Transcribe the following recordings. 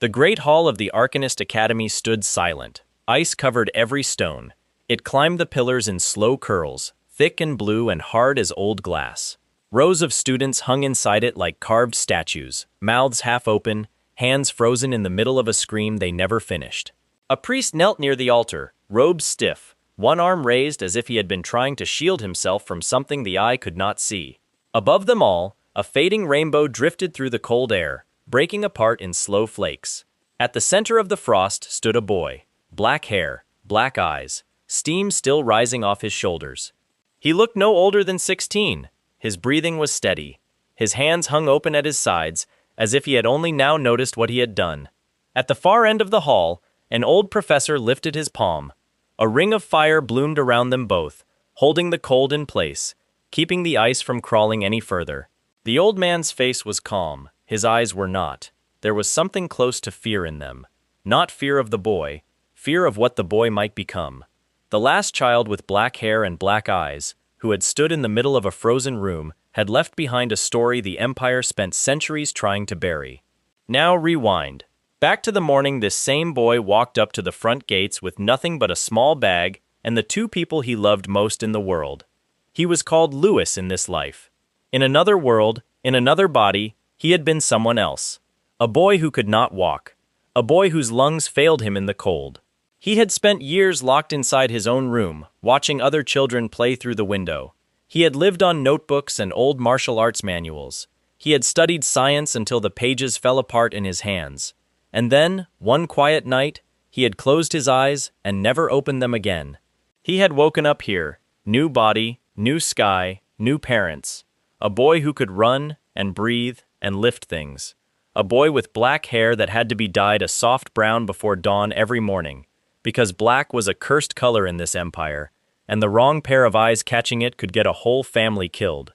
The great hall of the Arcanist Academy stood silent. Ice covered every stone. It climbed the pillars in slow curls, thick and blue and hard as old glass. Rows of students hung inside it like carved statues, mouths half open, hands frozen in the middle of a scream they never finished. A priest knelt near the altar, robes stiff, one arm raised as if he had been trying to shield himself from something the eye could not see. Above them all, a fading rainbow drifted through the cold air, breaking apart in slow flakes. At the center of the frost stood a boy. Black hair, black eyes, steam still rising off his shoulders. He looked no older than 16. His breathing was steady. His hands hung open at his sides, as if he had only now noticed what he had done. At the far end of the hall, an old professor lifted his palm. A ring of fire bloomed around them both, holding the cold in place, keeping the ice from crawling any further. The old man's face was calm. His eyes were not. There was something close to fear in them. Not fear of the boy, fear of what the boy might become. The last child with black hair and black eyes, who had stood in the middle of a frozen room, had left behind a story the Empire spent centuries trying to bury. Now rewind. Back to the morning this same boy walked up to the front gates with nothing but a small bag and the two people he loved most in the world. He was called Louis in this life. In another world, in another body, he had been someone else. A boy who could not walk. A boy whose lungs failed him in the cold. He had spent years locked inside his own room, watching other children play through the window. He had lived on notebooks and old martial arts manuals. He had studied science until the pages fell apart in his hands. And then, one quiet night, he had closed his eyes and never opened them again. He had woken up here, new body, new sky, new parents. A boy who could run and breathe and lift things. A boy with black hair that had to be dyed a soft brown before dawn every morning, because black was a cursed color in this empire, and the wrong pair of eyes catching it could get a whole family killed.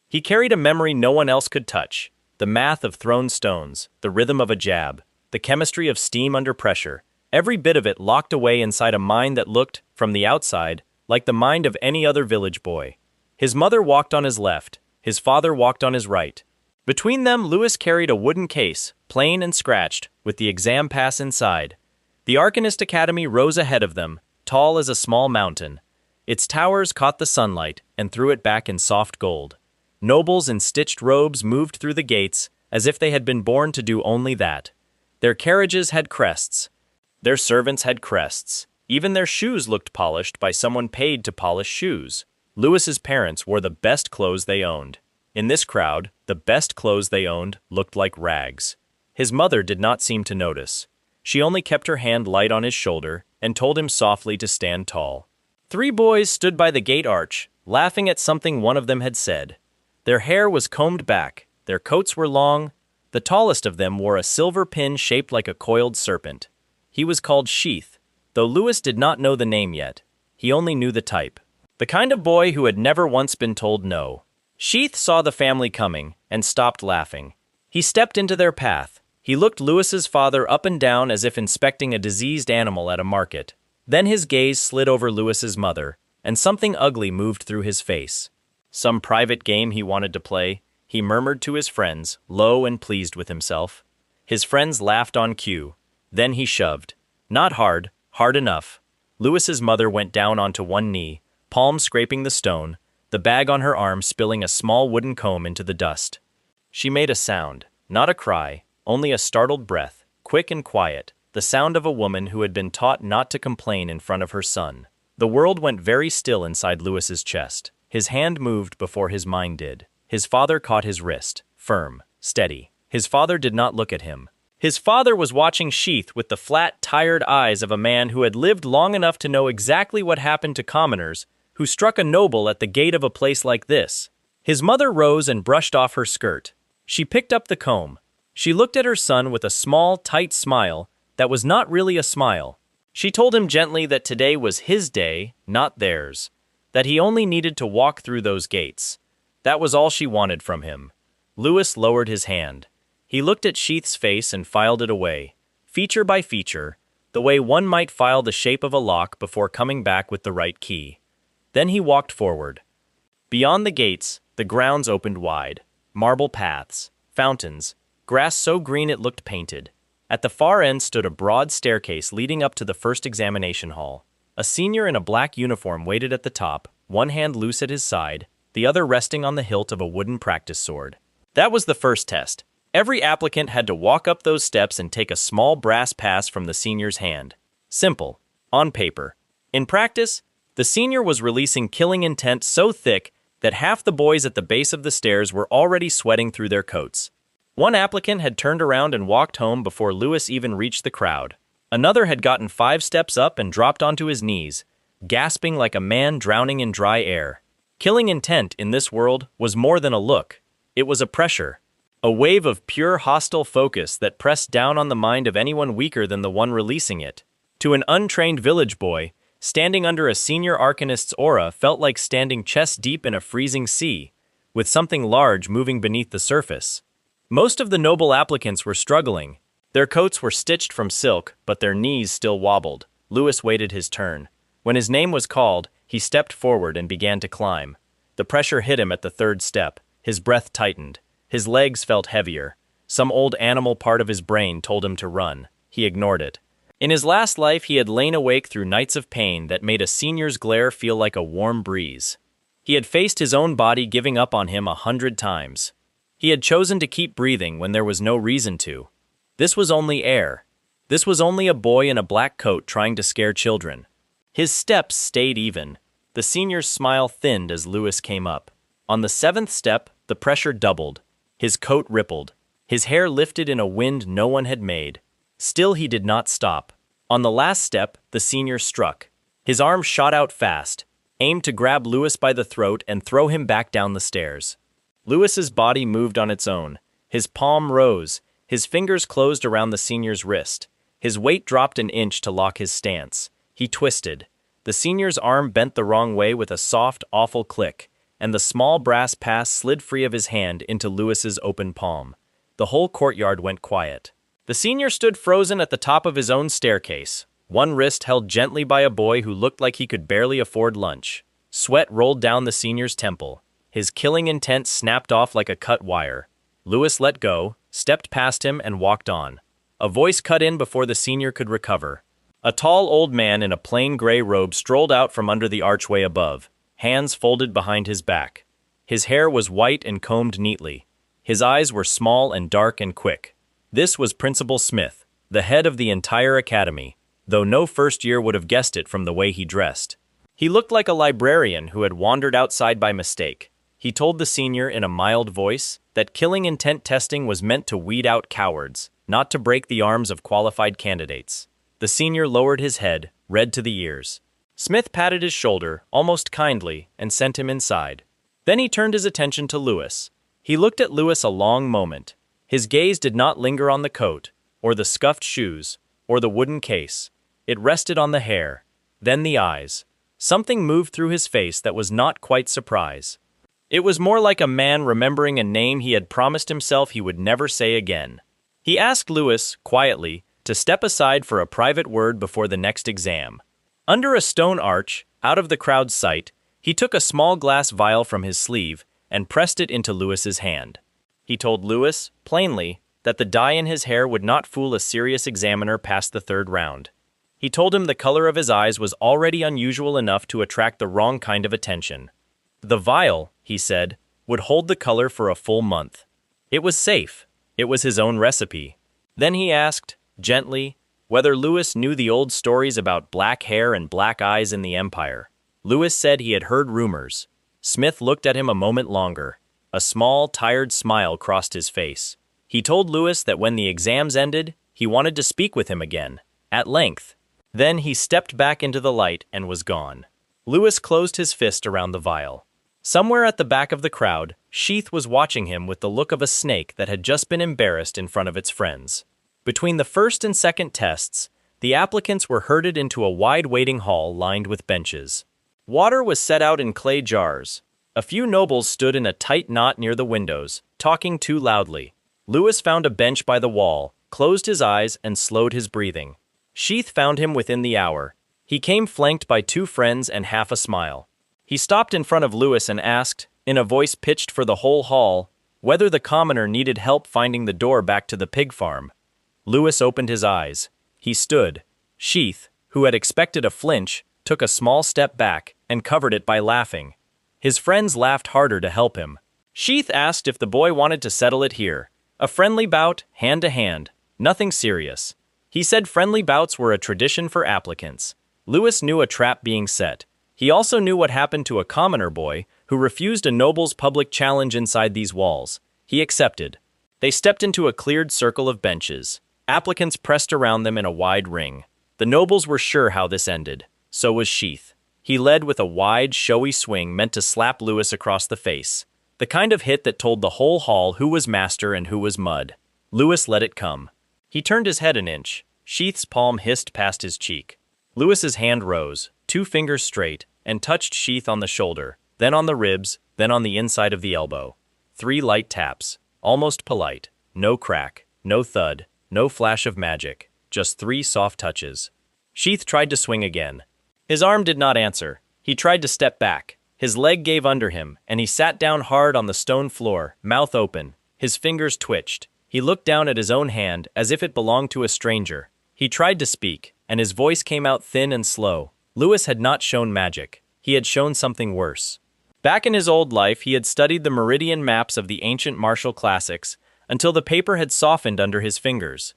He carried a memory no one else could touch, the math of thrown stones, the rhythm of a jab, the chemistry of steam under pressure, every bit of it locked away inside a mind that looked, from the outside, like the mind of any other village boy. His mother walked on his left, his father walked on his right. Between them, Louis carried a wooden case, plain and scratched, with the exam pass inside. The Arcanist Academy rose ahead of them, tall as a small mountain. Its towers caught the sunlight and threw it back in soft gold. Nobles in stitched robes moved through the gates as if they had been born to do only that. Their carriages had crests. Their servants had crests. Even their shoes looked polished by someone paid to polish shoes. Louis's parents wore the best clothes they owned. In this crowd, the best clothes they owned looked like rags. His mother did not seem to notice. She only kept her hand light on his shoulder and told him softly to stand tall. 3 boys stood by the gate arch, laughing at something one of them had said. Their hair was combed back, their coats were long. The tallest of them wore a silver pin shaped like a coiled serpent. He was called Sheath, though Louis did not know the name yet. He only knew the type. The kind of boy who had never once been told no. Sheath saw the family coming and stopped laughing. He stepped into their path. He looked Louis's father up and down as if inspecting a diseased animal at a market. Then his gaze slid over Louis's mother, and something ugly moved through his face. Some private game he wanted to play, he murmured to his friends, low and pleased with himself. His friends laughed on cue. Then he shoved. Not hard, hard enough. Louis's mother went down onto one knee, palm scraping the stone, the bag on her arm spilling a small wooden comb into the dust. She made a sound, not a cry, only a startled breath, quick and quiet, the sound of a woman who had been taught not to complain in front of her son. The world went very still inside Louis's chest. His hand moved before his mind did. His father caught his wrist, firm, steady. His father did not look at him. His father was watching Sheath with the flat, tired eyes of a man who had lived long enough to know exactly what happened to commoners who struck a noble at the gate of a place like this. His mother rose and brushed off her skirt. She picked up the comb. She looked at her son with a small, tight smile that was not really a smile. She told him gently that today was his day, not theirs, that he only needed to walk through those gates. That was all she wanted from him. Louis lowered his hand. He looked at Sheath's face and filed it away, feature by feature, the way one might file the shape of a lock before coming back with the right key. Then he walked forward. Beyond the gates, the grounds opened wide. Marble paths, fountains, grass so green it looked painted. At the far end stood a broad staircase leading up to the first examination hall. A senior in a black uniform waited at the top, one hand loose at his side, the other resting on the hilt of a wooden practice sword. That was the first test. Every applicant had to walk up those steps and take a small brass pass from the senior's hand. Simple. On paper. In practice, the senior was releasing killing intent so thick that half the boys at the base of the stairs were already sweating through their coats. One applicant had turned around and walked home before Lewis even reached the crowd. Another had gotten 5 steps up and dropped onto his knees, gasping like a man drowning in dry air. Killing intent in this world was more than a look. It was a pressure. A wave of pure hostile focus that pressed down on the mind of anyone weaker than the one releasing it. To an untrained village boy, standing under a senior arcanist's aura felt like standing chest-deep in a freezing sea, with something large moving beneath the surface. Most of the noble applicants were struggling. Their coats were stitched from silk, but their knees still wobbled. Lewis waited his turn. When his name was called, he stepped forward and began to climb. The pressure hit him at the 3rd step. His breath tightened. His legs felt heavier. Some old animal part of his brain told him to run. He ignored it. In his last life, he had lain awake through nights of pain that made a senior's glare feel like a warm breeze. He had faced his own body giving up on him 100 times. He had chosen to keep breathing when there was no reason to. This was only air. This was only a boy in a black coat trying to scare children. His steps stayed even. The senior's smile thinned as Lewis came up. On the 7th step, the pressure doubled. His coat rippled. His hair lifted in a wind no one had made. Still he did not stop. On the last step, the senior struck. His arm shot out fast, aimed to grab Lewis by the throat and throw him back down the stairs. Lewis's body moved on its own. His palm rose. His fingers closed around the senior's wrist. His weight dropped an inch to lock his stance. He twisted. The senior's arm bent the wrong way with a soft, awful click, and the small brass pass slid free of his hand into Lewis's open palm. The whole courtyard went quiet. The senior stood frozen at the top of his own staircase, one wrist held gently by a boy who looked like he could barely afford lunch. Sweat rolled down the senior's temple. His killing intent snapped off like a cut wire. Lewis let go, stepped past him, and walked on. A voice cut in before the senior could recover. A tall old man in a plain gray robe strolled out from under the archway above, hands folded behind his back. His hair was white and combed neatly. His eyes were small and dark and quick. This was Principal Smith, the head of the entire academy, though no first year would have guessed it from the way he dressed. He looked like a librarian who had wandered outside by mistake. He told the senior in a mild voice that killing intent testing was meant to weed out cowards, not to break the arms of qualified candidates. The senior lowered his head, red to the ears. Smith patted his shoulder, almost kindly, and sent him inside. Then he turned his attention to Lewis. He looked at Lewis a long moment. His gaze did not linger on the coat, or the scuffed shoes, or the wooden case. It rested on the hair, then the eyes. Something moved through his face that was not quite surprise. It was more like a man remembering a name he had promised himself he would never say again. He asked Lewis, quietly, to step aside for a private word before the next exam. Under a stone arch, out of the crowd's sight, he took a small glass vial from his sleeve and pressed it into Lewis's hand. He told Lewis, plainly, that the dye in his hair would not fool a serious examiner past the 3rd round. He told him the color of his eyes was already unusual enough to attract the wrong kind of attention. The vial, he said, would hold the color for a full month. It was safe. It was his own recipe. Then he asked, gently, whether Lewis knew the old stories about black hair and black eyes in the Empire. Lewis said he had heard rumors. Smith looked at him a moment longer. A small, tired smile crossed his face. He told Lewis that when the exams ended, he wanted to speak with him again, at length. Then he stepped back into the light and was gone. Lewis closed his fist around the vial. Somewhere at the back of the crowd, Sheath was watching him with the look of a snake that had just been embarrassed in front of its friends. Between the 1st and 2nd tests, the applicants were herded into a wide waiting hall lined with benches. Water was set out in clay jars. A few nobles stood in a tight knot near the windows, talking too loudly. Lewis found a bench by the wall, closed his eyes, and slowed his breathing. Sheath found him within the hour. He came flanked by 2 friends and half a smile. He stopped in front of Lewis and asked, in a voice pitched for the whole hall, whether the commoner needed help finding the door back to the pig farm. Lewis opened his eyes. He stood. Sheath, who had expected a flinch, took a small step back and covered it by laughing. His friends laughed harder to help him. Sheath asked if the boy wanted to settle it here. A friendly bout, hand to hand. Nothing serious. He said friendly bouts were a tradition for applicants. Lewis knew a trap being set. He also knew what happened to a commoner boy who refused a noble's public challenge inside these walls. He accepted. They stepped into a cleared circle of benches. Applicants pressed around them in a wide ring. The nobles were sure how this ended. So was Sheath. He led with a wide, showy swing meant to slap Lewis across the face. The kind of hit that told the whole hall who was master and who was mud. Lewis let it come. He turned his head an inch. Sheath's palm hissed past his cheek. Lewis's hand rose, 2 fingers straight, and touched Sheath on the shoulder, then on the ribs, then on the inside of the elbow. 3 light taps, almost polite. No crack, no thud, no flash of magic, just 3 soft touches. Sheath tried to swing again. His arm did not answer. He tried to step back. His leg gave under him, and he sat down hard on the stone floor, mouth open. His fingers twitched. He looked down at his own hand as if it belonged to a stranger. He tried to speak, and his voice came out thin and slow. Lewis had not shown magic. He had shown something worse. Back in his old life, he had studied the meridian maps of the ancient martial classics until the paper had softened under his fingers.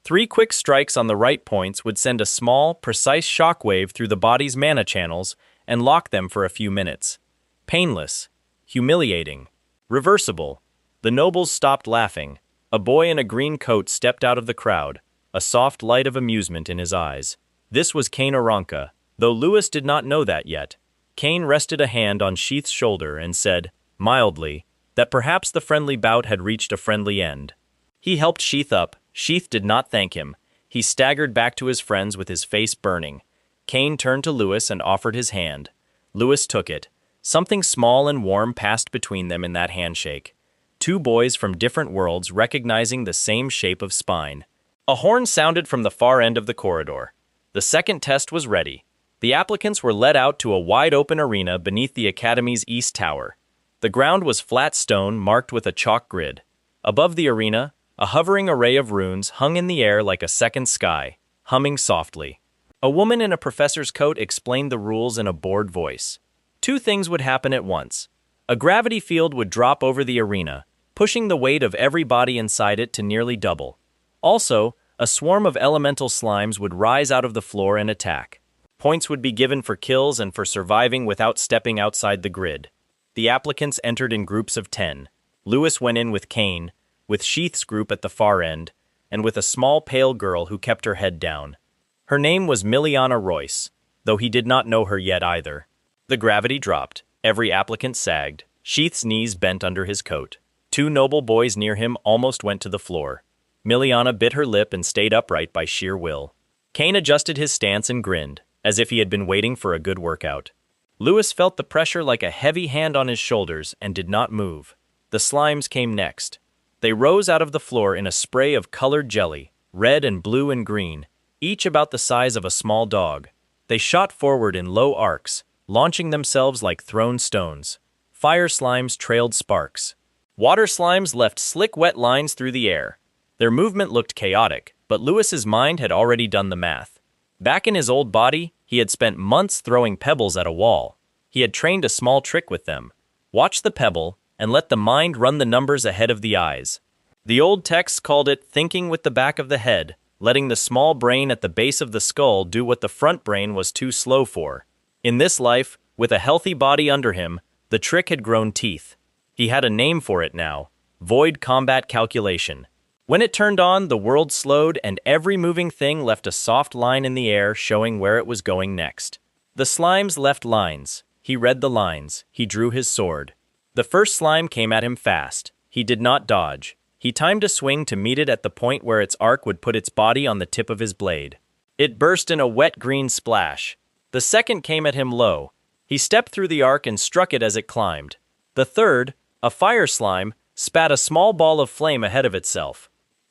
3 quick strikes on the right points would send a small, precise shock wave through the body's mana channels and lock them for a few minutes. Painless. Humiliating. Reversible. The nobles stopped laughing. A boy in a green coat stepped out of the crowd, a soft light of amusement in his eyes. This was Kane Aranka, though Lewis did not know that yet. Kane rested a hand on Sheath's shoulder and said, mildly, that perhaps the friendly bout had reached a friendly end. He helped Sheath up. Sheath did not thank him. He staggered back to his friends with his face burning. Kane turned to Lewis and offered his hand. Lewis took it. Something small and warm passed between them in that handshake. 2 boys from different worlds recognizing the same shape of spine. A horn sounded from the far end of the corridor. The second test was ready. The applicants were led out to a wide-open arena beneath the Academy's east tower. The ground was flat stone marked with a chalk grid. Above the arena, a hovering array of runes hung in the air like a second sky, humming softly. A woman in a professor's coat explained the rules in a bored voice. 2 things would happen at once. A gravity field would drop over the arena, pushing the weight of every body inside it to nearly double. Also, a swarm of elemental slimes would rise out of the floor and attack. Points would be given for kills and for surviving without stepping outside the grid. The applicants entered in groups of 10. Lewis went in with Kane, with Sheath's group at the far end, and with a small pale girl who kept her head down. Her name was Miliana Royce, though he did not know her yet either. The gravity dropped. Every applicant sagged. Sheath's knees bent under his coat. 2 noble boys near him almost went to the floor. Miliana bit her lip and stayed upright by sheer will. Kane adjusted his stance and grinned, as if he had been waiting for a good workout. Lewis felt the pressure like a heavy hand on his shoulders and did not move. The slimes came next. They rose out of the floor in a spray of colored jelly, red and blue and green, each about the size of a small dog. They shot forward in low arcs, launching themselves like thrown stones. Fire slimes trailed sparks. Water slimes left slick wet lines through the air. Their movement looked chaotic, but Lewis's mind had already done the math. Back in his old body, he had spent months throwing pebbles at a wall. He had trained a small trick with them. Watch the pebble, and let the mind run the numbers ahead of the eyes. The old text called it thinking with the back of the head, letting the small brain at the base of the skull do what the front brain was too slow for. In this life, with a healthy body under him, the trick had grown teeth. He had a name for it now: void combat calculation. When it turned on, the world slowed and every moving thing left a soft line in the air showing where it was going next. The slimes left lines. He read the lines. He drew his sword. The first slime came at him fast. He did not dodge. He timed a swing to meet it at the point where its arc would put its body on the tip of his blade. It burst in a wet green splash. The second came at him low. He stepped through the arc and struck it as it climbed. The third, a fire slime, spat a small ball of flame ahead of itself.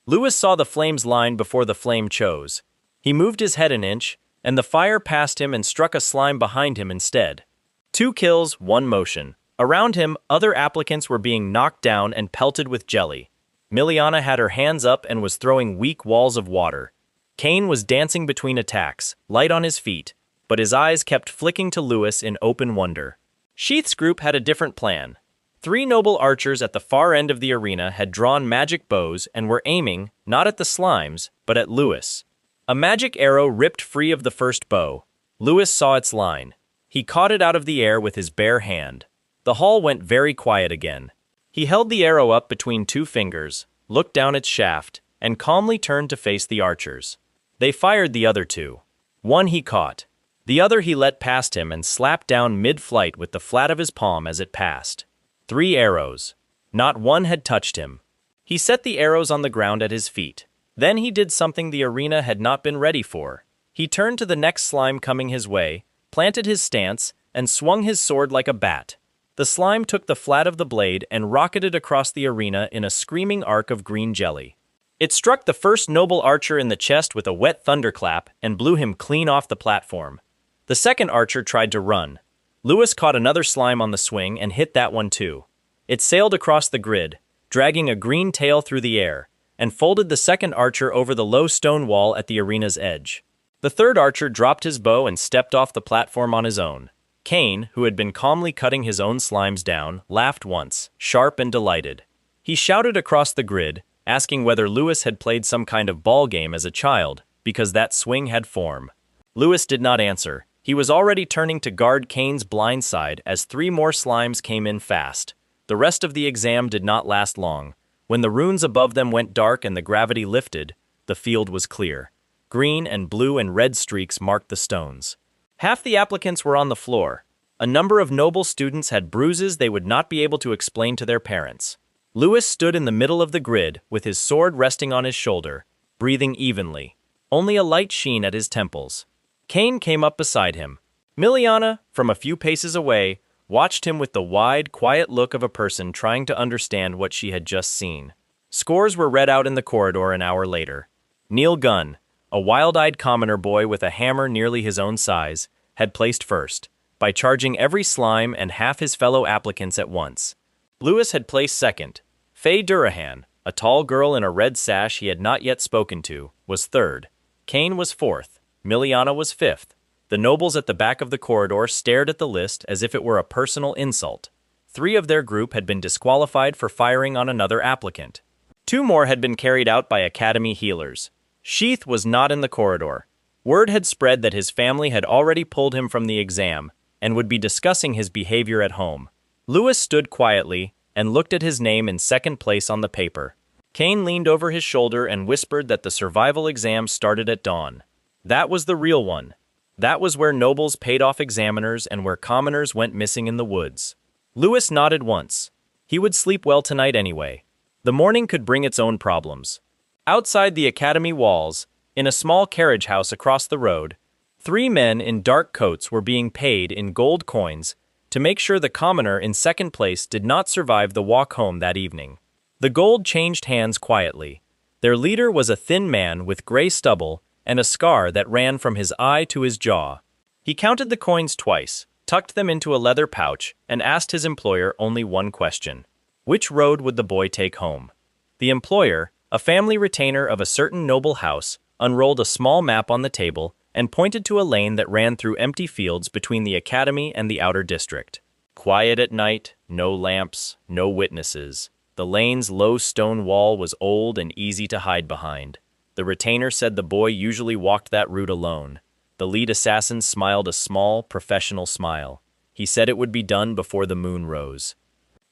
Lewis saw the flame's line before the flame chose. He moved his head an inch, and the fire passed him and struck a slime behind him instead. 2 kills, 1 motion. Around him, other applicants were being knocked down and pelted with jelly. Miliana had her hands up and was throwing weak walls of water. Kane was dancing between attacks, light on his feet, but his eyes kept flicking to Lewis in open wonder. Sheath's group had a different plan. 3 noble archers at the far end of the arena had drawn magic bows and were aiming, not at the slimes, but at Lewis. A magic arrow ripped free of the first bow. Lewis saw its line. He caught it out of the air with his bare hand. The hall went very quiet again. He held the arrow up between 2 fingers, looked down its shaft, and calmly turned to face the archers. They fired the other 2. One he caught. The other he let past him and slapped down mid-flight with the flat of his palm as it passed. 3 arrows. Not one had touched him. He set the arrows on the ground at his feet. Then he did something the arena had not been ready for. He turned to the next slime coming his way, planted his stance, and swung his sword like a bat. The slime took the flat of the blade and rocketed across the arena in a screaming arc of green jelly. It struck the first noble archer in the chest with a wet thunderclap and blew him clean off the platform. The second archer tried to run. Lewis caught another slime on the swing and hit that one too. It sailed across the grid, dragging a green tail through the air, and folded the second archer over the low stone wall at the arena's edge. The third archer dropped his bow and stepped off the platform on his own. Kane, who had been calmly cutting his own slimes down, laughed once, sharp and delighted. He shouted across the grid, asking whether Lewis had played some kind of ball game as a child, because that swing had form. Lewis did not answer. He was already turning to guard Kane's blind side as 3 more slimes came in fast. The rest of the exam did not last long. When the runes above them went dark and the gravity lifted, the field was clear. Green and blue and red streaks marked the stones. Half the applicants were on the floor. A number of noble students had bruises they would not be able to explain to their parents. Lewis stood in the middle of the grid with his sword resting on his shoulder, breathing evenly. Only a light sheen at his temples. Kane came up beside him. Miliana, from a few paces away, watched him with the wide, quiet look of a person trying to understand what she had just seen. Scores were read out in the corridor an hour later. Neil Gunn, a wild-eyed commoner boy with a hammer nearly his own size, had placed first, by charging every slime and half his fellow applicants at once. Lewis had placed second. Faye Durahan, a tall girl in a red sash he had not yet spoken to, was third. Kane was fourth. Miliana was fifth. The nobles at the back of the corridor stared at the list as if it were a personal insult. 3 of their group had been disqualified for firing on another applicant. 2 more had been carried out by academy healers. Sheath was not in the corridor. Word had spread that his family had already pulled him from the exam and would be discussing his behavior at home. Lewis stood quietly and looked at his name in second place on the paper. Kane leaned over his shoulder and whispered that the survival exam started at dawn. That was the real one. That was where nobles paid off examiners and where commoners went missing in the woods. Lewis nodded once. He would sleep well tonight anyway. The morning could bring its own problems. Outside the academy walls, in a small carriage house across the road, 3 men in dark coats were being paid in gold coins to make sure the commoner in second place did not survive the walk home that evening. The gold changed hands quietly. Their leader was a thin man with gray stubble and a scar that ran from his eye to his jaw. He counted the coins twice, tucked them into a leather pouch, and asked his employer only one question. Which road would the boy take home? The employer, a family retainer of a certain noble house, unrolled a small map on the table and pointed to a lane that ran through empty fields between the academy and the outer district. Quiet at night, no lamps, no witnesses. The lane's low stone wall was old and easy to hide behind. The retainer said the boy usually walked that route alone. The lead assassin smiled a small, professional smile. He said it would be done before the moon rose.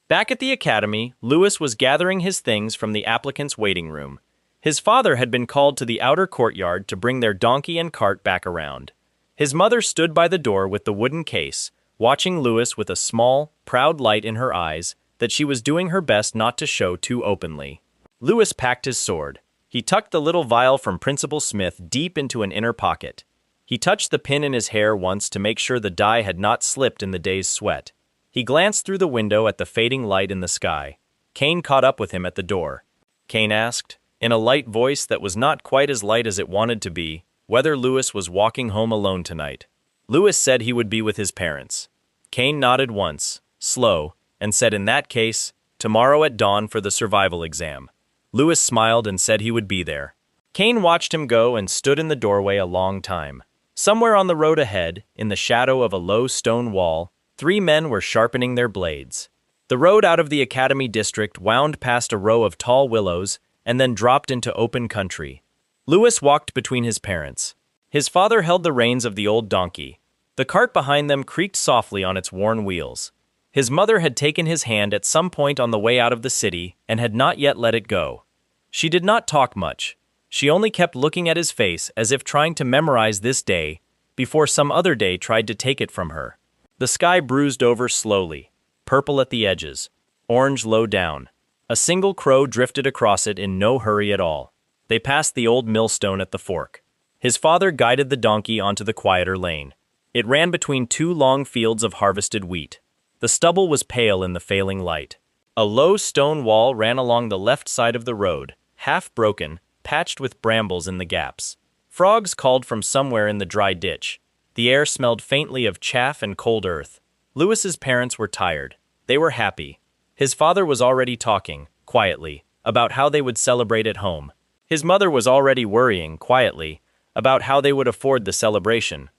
Back at the academy, Lewis was gathering his things from the applicants' waiting room. His father had been called to the outer courtyard to bring their donkey and cart back around. His mother stood by the door with the wooden case, watching Lewis with a small, proud light in her eyes that she was doing her best not to show too openly. Lewis packed his sword. He tucked the little vial from Principal Smith deep into an inner pocket. He touched the pin in his hair once to make sure the dye had not slipped in the day's sweat. He glanced through the window at the fading light in the sky. Kane caught up with him at the door. Kane asked, in a light voice that was not quite as light as it wanted to be, whether Lewis was walking home alone tonight. Lewis said he would be with his parents. Kane nodded once, slow, and said in that case, tomorrow at dawn for the survival exam. Lewis smiled and said he would be there. Kane watched him go and stood in the doorway a long time. Somewhere on the road ahead, in the shadow of a low stone wall, 3 men were sharpening their blades. The road out of the Academy district wound past a row of tall willows and then dropped into open country. Lewis walked between his parents. His father held the reins of the old donkey. The cart behind them creaked softly on its worn wheels. His mother had taken his hand at some point on the way out of the city and had not yet let it go. She did not talk much. She only kept looking at his face as if trying to memorize this day before some other day tried to take it from her. The sky bruised over slowly, purple at the edges, orange low down. A single crow drifted across it in no hurry at all. They passed the old millstone at the fork. His father guided the donkey onto the quieter lane. It ran between 2 long fields of harvested wheat. The stubble was pale in the failing light. A low stone wall ran along the left side of the road, half broken, patched with brambles in the gaps. Frogs called from somewhere in the dry ditch. The air smelled faintly of chaff and cold earth. Lewis's parents were tired. They were happy. His father was already talking, quietly, about how they would celebrate at home. His mother was already worrying, quietly, about how they would afford the celebration.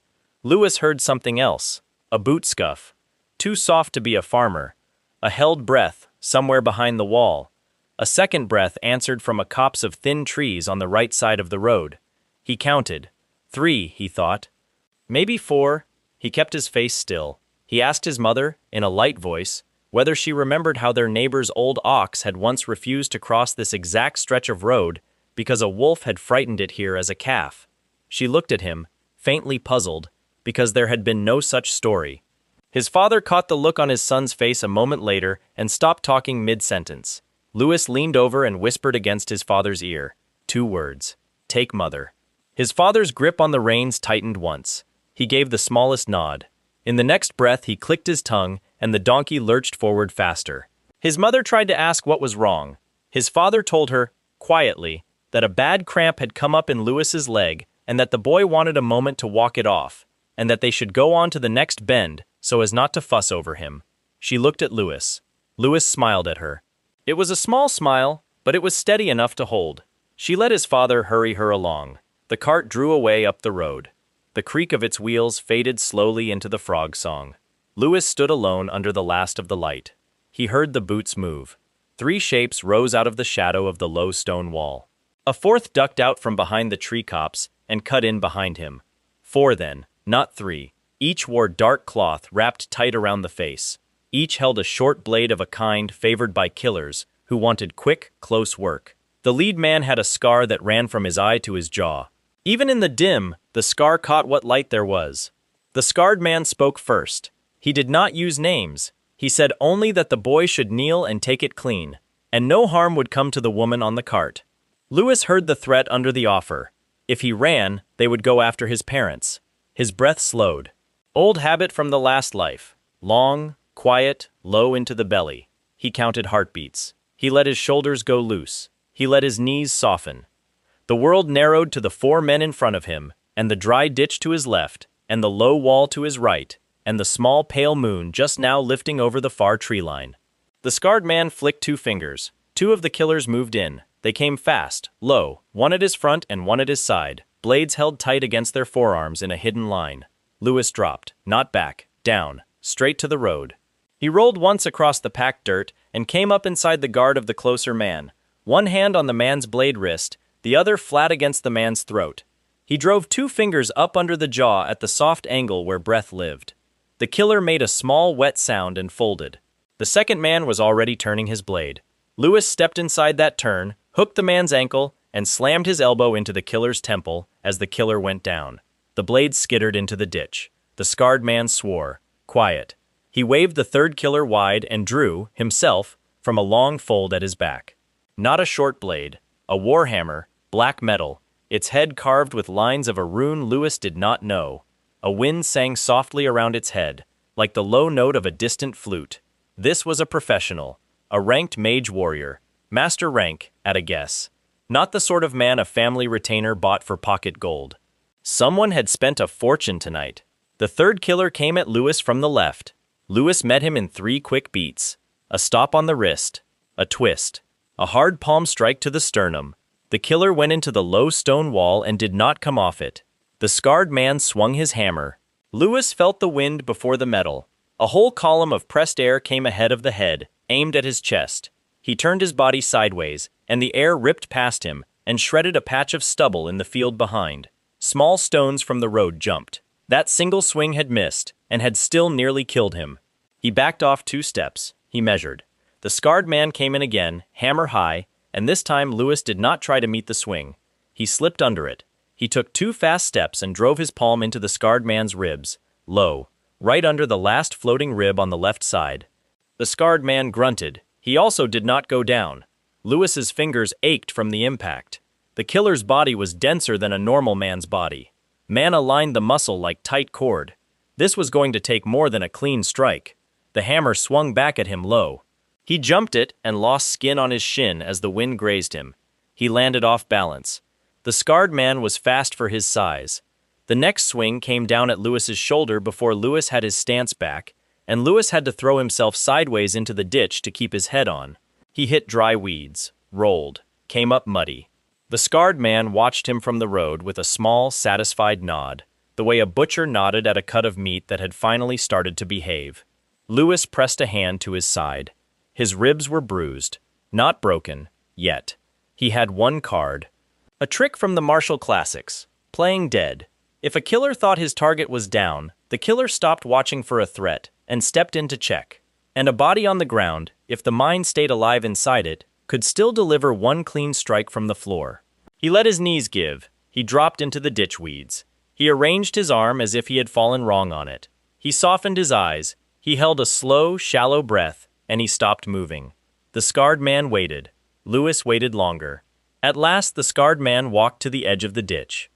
Lewis heard something else, a boot scuff. Too soft to be a farmer. A held breath, somewhere behind the wall. A second breath answered from a copse of thin trees on the right side of the road. He counted. 3, he thought. Maybe 4. He kept his face still. He asked his mother, in a light voice, whether she remembered how their neighbor's old ox had once refused to cross this exact stretch of road because a wolf had frightened it here as a calf. She looked at him, faintly puzzled, because there had been no such story. His father caught the look on his son's face a moment later and stopped talking mid-sentence. Lewis leaned over and whispered against his father's ear. 2 words. Take mother. His father's grip on the reins tightened once. He gave the smallest nod. In the next breath he clicked his tongue and the donkey lurched forward faster. His mother tried to ask what was wrong. His father told her, quietly, that a bad cramp had come up in Lewis's leg and that the boy wanted a moment to walk it off, and that they should go on to the next bend so as not to fuss over him. She looked at Lewis. Lewis smiled at her. It was a small smile, but it was steady enough to hold. She let his father hurry her along. The cart drew away up the road. The creak of its wheels faded slowly into the frog song. Lewis stood alone under the last of the light. He heard the boots move. 3 shapes rose out of the shadow of the low stone wall. A 4th ducked out from behind the tree copse and cut in behind him. 4 then, not 3. Each wore dark cloth wrapped tight around the face. Each held a short blade of a kind favored by killers who wanted quick, close work. The lead man had a scar that ran from his eye to his jaw. Even in the dim, the scar caught what light there was. The scarred man spoke first. He did not use names. He said only that the boy should kneel and take it clean, and no harm would come to the woman on the cart. Lewis heard the threat under the offer. If he ran, they would go after his parents. His breath slowed. Old habit from the last life. Long, quiet, low into the belly. He counted heartbeats. He let his shoulders go loose. He let his knees soften. The world narrowed to the 4 men in front of him, and the dry ditch to his left, and the low wall to his right, and the small pale moon just now lifting over the far tree line. The scarred man flicked 2 fingers. 2 of the killers moved in. They came fast, low, one at his front and one at his side, blades held tight against their forearms in a hidden line. Lewis dropped, not back, down, straight to the road. He rolled once across the packed dirt and came up inside the guard of the closer man, one hand on the man's blade wrist, the other flat against the man's throat. He drove 2 fingers up under the jaw at the soft angle where breath lived. The killer made a small, wet sound and folded. The second man was already turning his blade. Lewis stepped inside that turn, hooked the man's ankle, and slammed his elbow into the killer's temple as the killer went down. The blade skittered into the ditch. The scarred man swore. Quiet. He waved the third killer wide and drew, himself, from a long fold at his back. Not a short blade. A warhammer, black metal, its head carved with lines of a rune Lewis did not know. A wind sang softly around its head, like the low note of a distant flute. This was a professional, a ranked mage warrior, master rank, at a guess. Not the sort of man a family retainer bought for pocket gold. Someone had spent a fortune tonight. The third killer came at Lewis from the left. Lewis met him in 3 quick beats. A stop on the wrist, a twist, A hard palm strike to the sternum. The killer went into the low stone wall and did not come off it. The scarred man swung his hammer. Lewis felt the wind before the metal. A whole column of pressed air came ahead of the head, aimed at his chest. He turned his body sideways, and the air ripped past him and shredded a patch of stubble in the field behind. Small stones from the road jumped. That single swing had missed, and had still nearly killed him. He backed off 2 steps. He measured. The scarred man came in again, hammer high, and this time Lewis did not try to meet the swing. He slipped under it. He took 2 fast steps and drove his palm into the scarred man's ribs, low, right under the last floating rib on the left side. The scarred man grunted. He also did not go down. Lewis's fingers ached from the impact. The killer's body was denser than a normal man's body. Man aligned the muscle like tight cord. This was going to take more than a clean strike. The hammer swung back at him low. He jumped it and lost skin on his shin as the wind grazed him. He landed off balance. The scarred man was fast for his size. The next swing came down at Lewis's shoulder before Lewis had his stance back, and Lewis had to throw himself sideways into the ditch to keep his head on. He hit dry weeds, rolled, came up muddy. The scarred man watched him from the road with a small, satisfied nod, the way a butcher nodded at a cut of meat that had finally started to behave. Lewis pressed a hand to his side. His ribs were bruised, not broken, yet. He had 1 card. A trick from the martial classics, playing dead. If a killer thought his target was down, the killer stopped watching for a threat and stepped in to check. And a body on the ground, if the mind stayed alive inside it, could still deliver 1 clean strike from the floor. He let his knees give. He dropped into the ditch weeds. He arranged his arm as if he had fallen wrong on it. He softened his eyes. He held a slow, shallow breath, and he stopped moving. The scarred man waited. Lewis waited longer. At last, the scarred man walked to the edge of the ditch.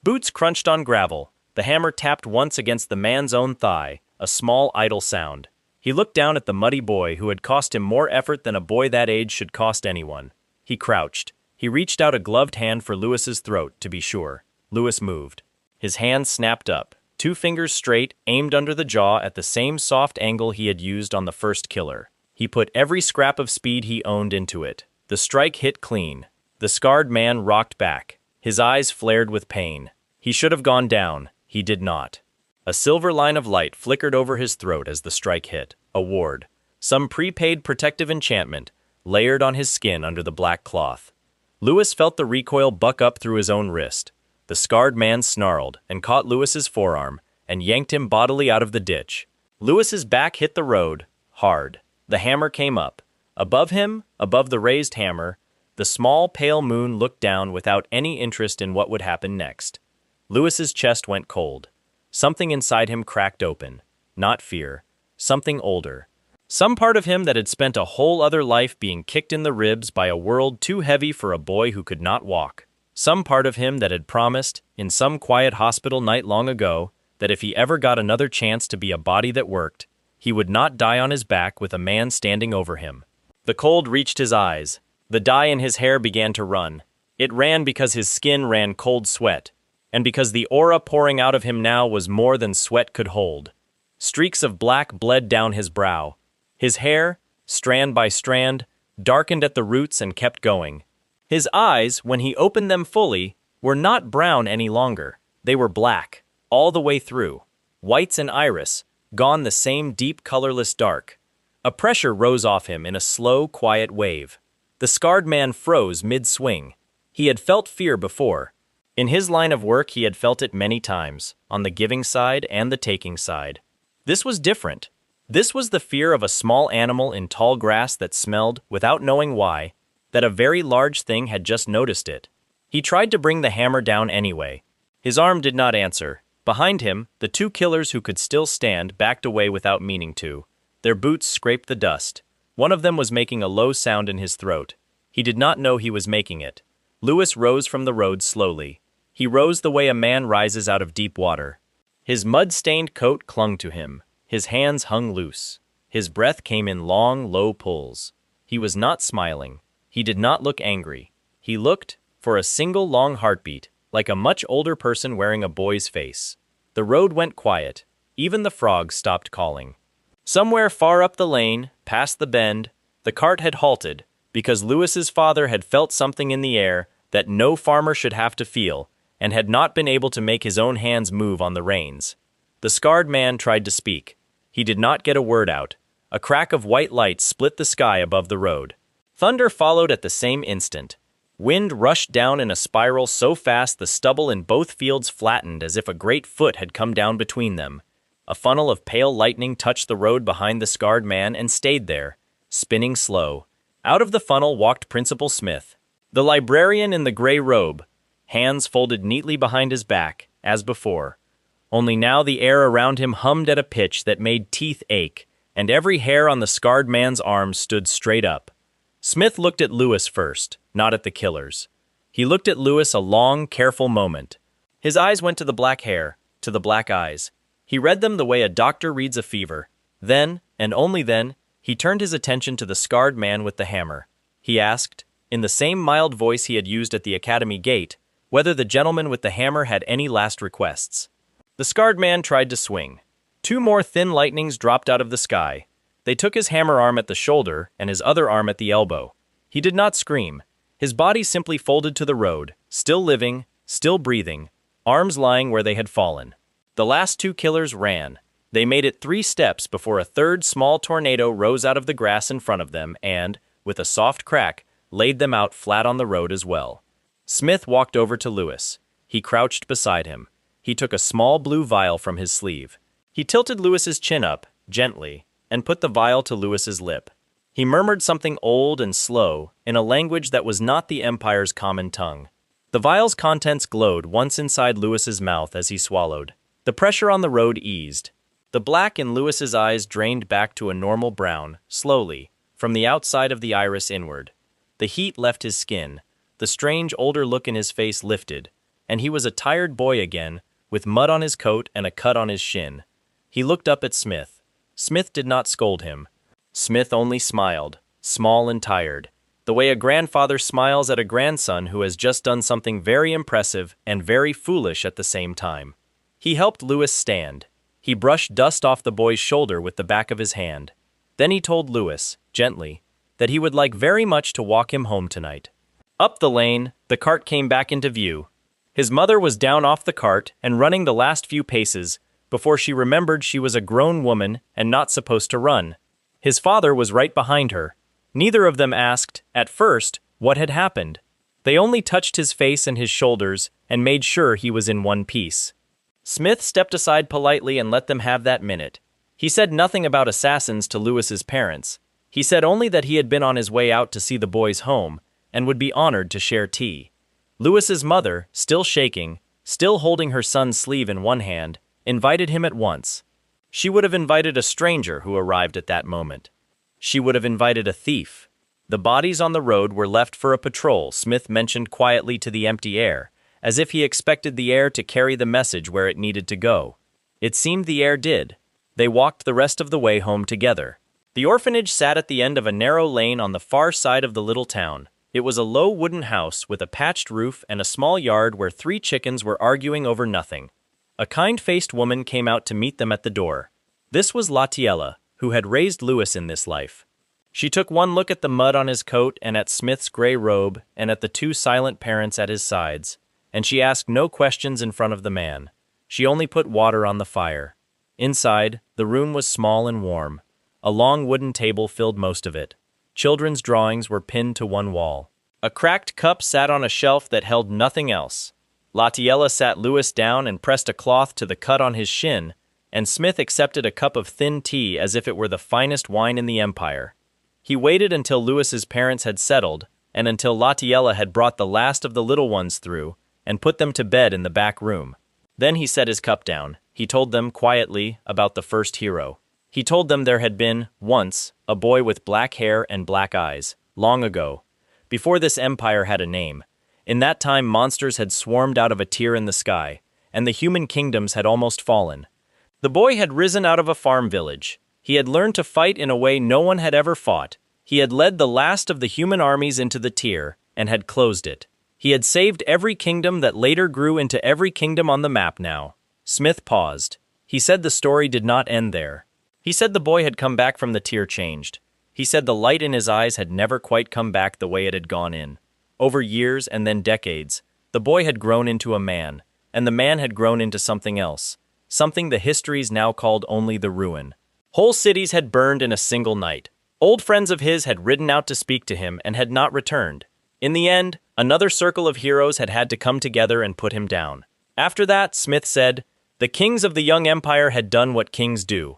Boots crunched on gravel. The hammer tapped once against the man's own thigh, a small, idle sound. He looked down at the muddy boy who had cost him more effort than a boy that age should cost anyone. He crouched. He reached out a gloved hand for Lewis's throat, to be sure. Lewis moved. His hand snapped up, 2 fingers straight, aimed under the jaw at the same soft angle he had used on the first killer. He put every scrap of speed he owned into it. The strike hit clean. The scarred man rocked back. His eyes flared with pain. He should have gone down. He did not. A silver line of light flickered over his throat as the strike hit. A ward. Some prepaid protective enchantment, layered on his skin under the black cloth. Lewis felt the recoil buck up through his own wrist. The scarred man snarled and caught Lewis's forearm and yanked him bodily out of the ditch. Lewis's back hit the road, hard. The hammer came up. Above him, above the raised hammer, the small, pale moon looked down without any interest in what would happen next. Lewis's chest went cold. Something inside him cracked open. Not fear. Something older. Some part of him that had spent a whole other life being kicked in the ribs by a world too heavy for a boy who could not walk. Some part of him that had promised, in some quiet hospital night long ago, that if he ever got another chance to be a body that worked, he would not die on his back with a man standing over him. The cold reached his eyes. The dye in his hair began to run. It ran because his skin ran cold sweat, and because the aura pouring out of him now was more than sweat could hold. Streaks of black bled down his brow. His hair, strand by strand, darkened at the roots and kept going. His eyes, when he opened them fully, were not brown any longer. They were black, all the way through. Whites and iris, gone the same deep colorless dark. A pressure rose off him in a slow, quiet wave. The scarred man froze mid-swing. He had felt fear before. In his line of work he had felt it many times, on the giving side and the taking side. This was different. This was the fear of a small animal in tall grass that smelled, without knowing why, that a very large thing had just noticed it. He tried to bring the hammer down anyway. His arm did not answer. Behind him, the 2 killers who could still stand backed away without meaning to. Their boots scraped the dust. One of them was making a low sound in his throat. He did not know he was making it. Lewis rose from the road slowly. He rose the way a man rises out of deep water. His mud-stained coat clung to him. His hands hung loose. His breath came in long, low pulls. He was not smiling. He did not look angry. He looked, for a single long heartbeat, like a much older person wearing a boy's face. The road went quiet. Even the frogs stopped calling. Somewhere far up the lane, past the bend, the cart had halted, because Lewis's father had felt something in the air that no farmer should have to feel, and had not been able to make his own hands move on the reins. The scarred man tried to speak. He did not get a word out. A crack of white light split the sky above the road. Thunder followed at the same instant. Wind rushed down in a spiral so fast the stubble in both fields flattened as if a great foot had come down between them. A funnel of pale lightning touched the road behind the scarred man and stayed there, spinning slow. Out of the funnel walked Principal Smith, the librarian in the gray robe, hands folded neatly behind his back, as before. Only now the air around him hummed at a pitch that made teeth ache, and every hair on the scarred man's arm stood straight up. Smith looked at Lewis first, not at the killers. He looked at Lewis a long, careful moment. His eyes went to the black hair, to the black eyes. He read them the way a doctor reads a fever. Then, and only then, he turned his attention to the scarred man with the hammer. He asked, in the same mild voice he had used at the academy gate, whether the gentleman with the hammer had any last requests. The scarred man tried to swing. 2 more thin lightnings dropped out of the sky. They took his hammer arm at the shoulder and his other arm at the elbow. He did not scream. His body simply folded to the road, still living, still breathing, arms lying where they had fallen. The last 2 killers ran. They made it 3 steps before a third small tornado rose out of the grass in front of them and, with a soft crack, laid them out flat on the road as well. Smith walked over to Lewis. He crouched beside him. He took a small blue vial from his sleeve. He tilted Lewis's chin up, gently, and put the vial to Lewis's lip. He murmured something old and slow, in a language that was not the Empire's common tongue. The vial's contents glowed once inside Lewis's mouth as he swallowed. The pressure on the road eased. The black in Lewis's eyes drained back to a normal brown, slowly, from the outside of the iris inward. The heat left his skin. The strange older look in his face lifted, and he was a tired boy again, with mud on his coat and a cut on his shin. He looked up at Smith. Smith did not scold him. Smith only smiled, small and tired, the way a grandfather smiles at a grandson who has just done something very impressive and very foolish at the same time. He helped Lewis stand. He brushed dust off the boy's shoulder with the back of his hand. Then he told Lewis, gently, that he would like very much to walk him home tonight. Up the lane, the cart came back into view. His mother was down off the cart and running the last few paces before she remembered she was a grown woman and not supposed to run. His father was right behind her. Neither of them asked, at first, what had happened. They only touched his face and his shoulders and made sure he was in one piece. Smith stepped aside politely and let them have that minute. He said nothing about assassins to Lewis's parents. He said only that he had been on his way out to see the boys home and would be honored to share tea. Lewis's mother, still shaking, still holding her son's sleeve in one hand, invited him at once. She would have invited a stranger who arrived at that moment. She would have invited a thief. The bodies on the road were left for a patrol, Smith mentioned quietly to the empty air, as if he expected the air to carry the message where it needed to go. It seemed the air did. They walked the rest of the way home together. The orphanage sat at the end of a narrow lane on the far side of the little town. It was a low wooden house with a patched roof and a small yard where 3 chickens were arguing over nothing. A kind-faced woman came out to meet them at the door. This was Latiella, who had raised Lewis in this life. She took one look at the mud on his coat and at Smith's gray robe and at the 2 silent parents at his sides, and she asked no questions in front of the man. She only put water on the fire. Inside, the room was small and warm. A long wooden table filled most of it. Children's drawings were pinned to one wall. A cracked cup sat on a shelf that held nothing else. Latiella sat Lewis down and pressed a cloth to the cut on his shin, and Smith accepted a cup of thin tea as if it were the finest wine in the empire. He waited until Lewis's parents had settled, and until Latiella had brought the last of the little ones through, and put them to bed in the back room. Then he set his cup down. He told them, quietly, about the first hero. He told them there had been, once, a boy with black hair and black eyes, long ago, before this empire had a name. In that time monsters had swarmed out of a tear in the sky, and the human kingdoms had almost fallen. The boy had risen out of a farm village. He had learned to fight in a way no one had ever fought. He had led the last of the human armies into the tier, and had closed it. He had saved every kingdom that later grew into every kingdom on the map now. Smith paused. He said the story did not end there. He said the boy had come back from the tier changed. He said the light in his eyes had never quite come back the way it had gone in. Over years and then decades, the boy had grown into a man, and the man had grown into something else, something the histories now called only the ruin. Whole cities had burned in a single night. Old friends of his had ridden out to speak to him and had not returned. In the end, another circle of heroes had to come together and put him down. After that, Smith said, the kings of the young empire had done what kings do.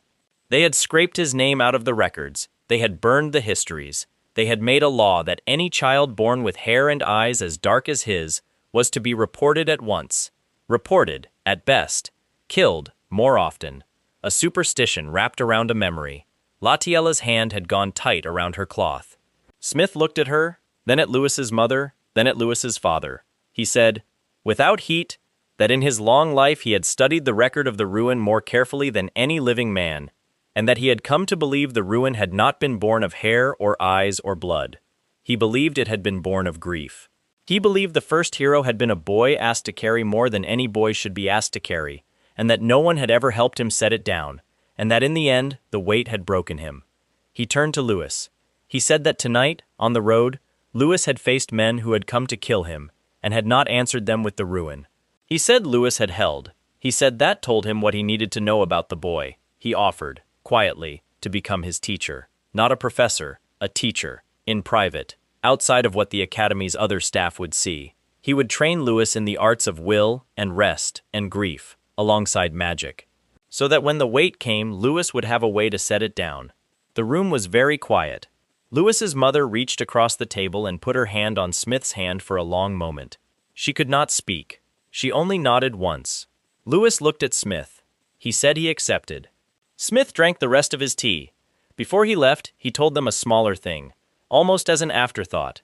They had scraped his name out of the records. They had burned the histories. They had made a law that any child born with hair and eyes as dark as his was to be reported at once. Reported, at best. Killed, more often. A superstition wrapped around a memory. Latiella's hand had gone tight around her cloth. Smith looked at her, then at Lewis's mother, then at Lewis's father. He said, without heat, that in his long life he had studied the record of the ruin more carefully than any living man, and that he had come to believe the ruin had not been born of hair or eyes or blood. He believed it had been born of grief. He believed the first hero had been a boy asked to carry more than any boy should be asked to carry, and that no one had ever helped him set it down, and that in the end, the weight had broken him. He turned to Lewis. He said that tonight, on the road, Lewis had faced men who had come to kill him, and had not answered them with the ruin. He said Lewis had held. He said that told him what he needed to know about the boy. He offered, quietly, to become his teacher. Not a professor, a teacher, in private, outside of what the academy's other staff would see. He would train Lewis in the arts of will and rest and grief, alongside magic, so that when the weight came, Lewis would have a way to set it down. The room was very quiet. Lewis's mother reached across the table and put her hand on Smith's hand for a long moment. She could not speak. She only nodded once. Lewis looked at Smith. He said he accepted. Smith drank the rest of his tea. Before he left, he told them a smaller thing, almost as an afterthought.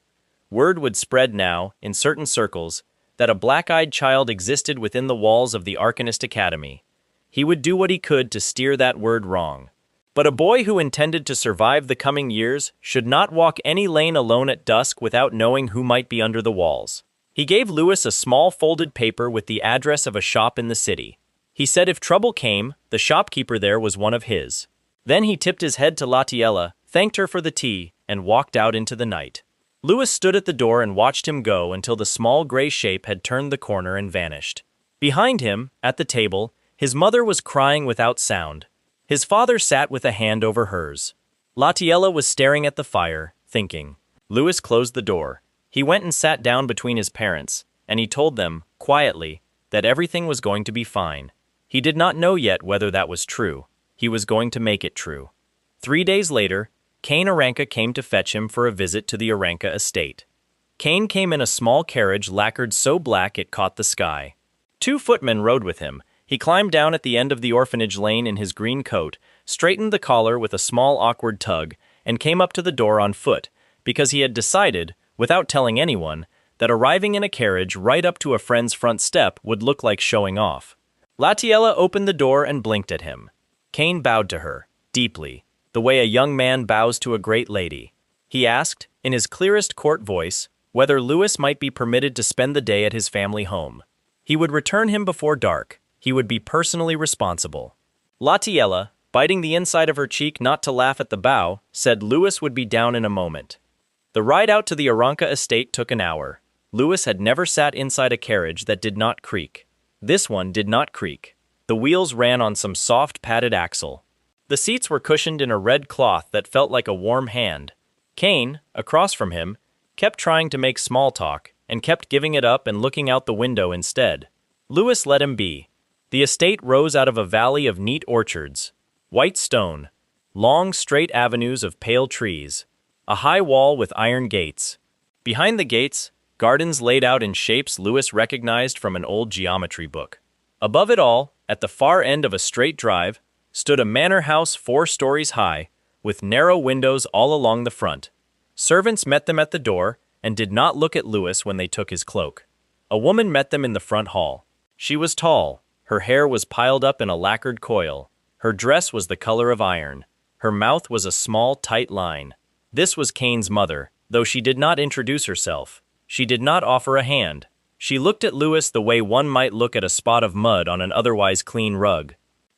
Word would spread now, in certain circles, that a black-eyed child existed within the walls of the Arcanist Academy. He would do what he could to steer that word wrong. But a boy who intended to survive the coming years should not walk any lane alone at dusk without knowing who might be under the walls. He gave Lewis a small folded paper with the address of a shop in the city. He said if trouble came, the shopkeeper there was one of his. Then he tipped his head to Latiella, thanked her for the tea, and walked out into the night. Lewis stood at the door and watched him go until the small gray shape had turned the corner and vanished. Behind him, at the table, his mother was crying without sound. His father sat with a hand over hers. Latiella was staring at the fire, thinking. Lewis closed the door. He went and sat down between his parents, and he told them, quietly, that everything was going to be fine. He did not know yet whether that was true. He was going to make it true. 3 days later, Cain Aranka came to fetch him for a visit to the Aranka estate. Cain came in a small carriage lacquered so black it caught the sky. 2 footmen rode with him. He climbed down at the end of the orphanage lane in his green coat, straightened the collar with a small awkward tug, and came up to the door on foot, because he had decided, without telling anyone, that arriving in a carriage right up to a friend's front step would look like showing off. Latiella opened the door and blinked at him. Cain bowed to her, deeply, the way a young man bows to a great lady. He asked, in his clearest court voice, whether Lewis might be permitted to spend the day at his family home. He would return him before dark. He would be personally responsible. Latiella, biting the inside of her cheek not to laugh at the bow, said Lewis would be down in a moment. The ride out to the Aranka estate took an hour. Lewis had never sat inside a carriage that did not creak. This one did not creak. The wheels ran on some soft padded axle. The seats were cushioned in a red cloth that felt like a warm hand. Cain, across from him, kept trying to make small talk and kept giving it up and looking out the window instead. Lewis let him be. The estate rose out of a valley of neat orchards, white stone, long straight avenues of pale trees, a high wall with iron gates. Behind the gates, gardens laid out in shapes Lewis recognized from an old geometry book. Above it all, at the far end of a straight drive, stood a manor house 4 stories high, with narrow windows all along the front. Servants met them at the door and did not look at Lewis when they took his cloak. A woman met them in the front hall. She was tall. Her hair was piled up in a lacquered coil. Her dress was the color of iron. Her mouth was a small, tight line. This was Cain's mother, though she did not introduce herself. She did not offer a hand. She looked at Lewis the way one might look at a spot of mud on an otherwise clean rug.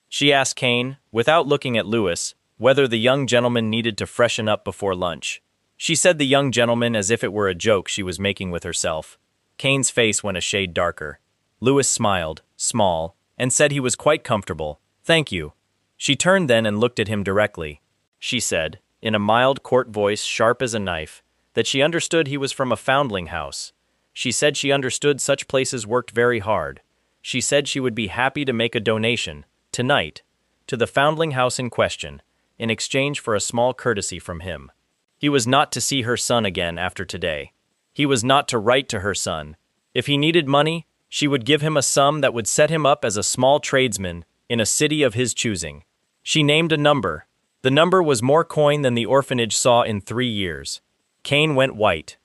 She asked Cain, without looking at Lewis, whether the young gentleman needed to freshen up before lunch. She said the young gentleman as if it were a joke she was making with herself. Kane's face went a shade darker. Louis smiled, small, and said he was quite comfortable. "Thank you." She turned then and looked at him directly. She said, in a mild court voice sharp as a knife, that she understood he was from a foundling house. She said she understood such places worked very hard. She said she would be happy to make a donation, tonight, to the foundling house in question, in exchange for a small courtesy from him. He was not to see her son again after today. He was not to write to her son. If he needed money, she would give him a sum that would set him up as a small tradesman in a city of his choosing. She named a number. The number was more coin than the orphanage saw in 3 years. Kane went white.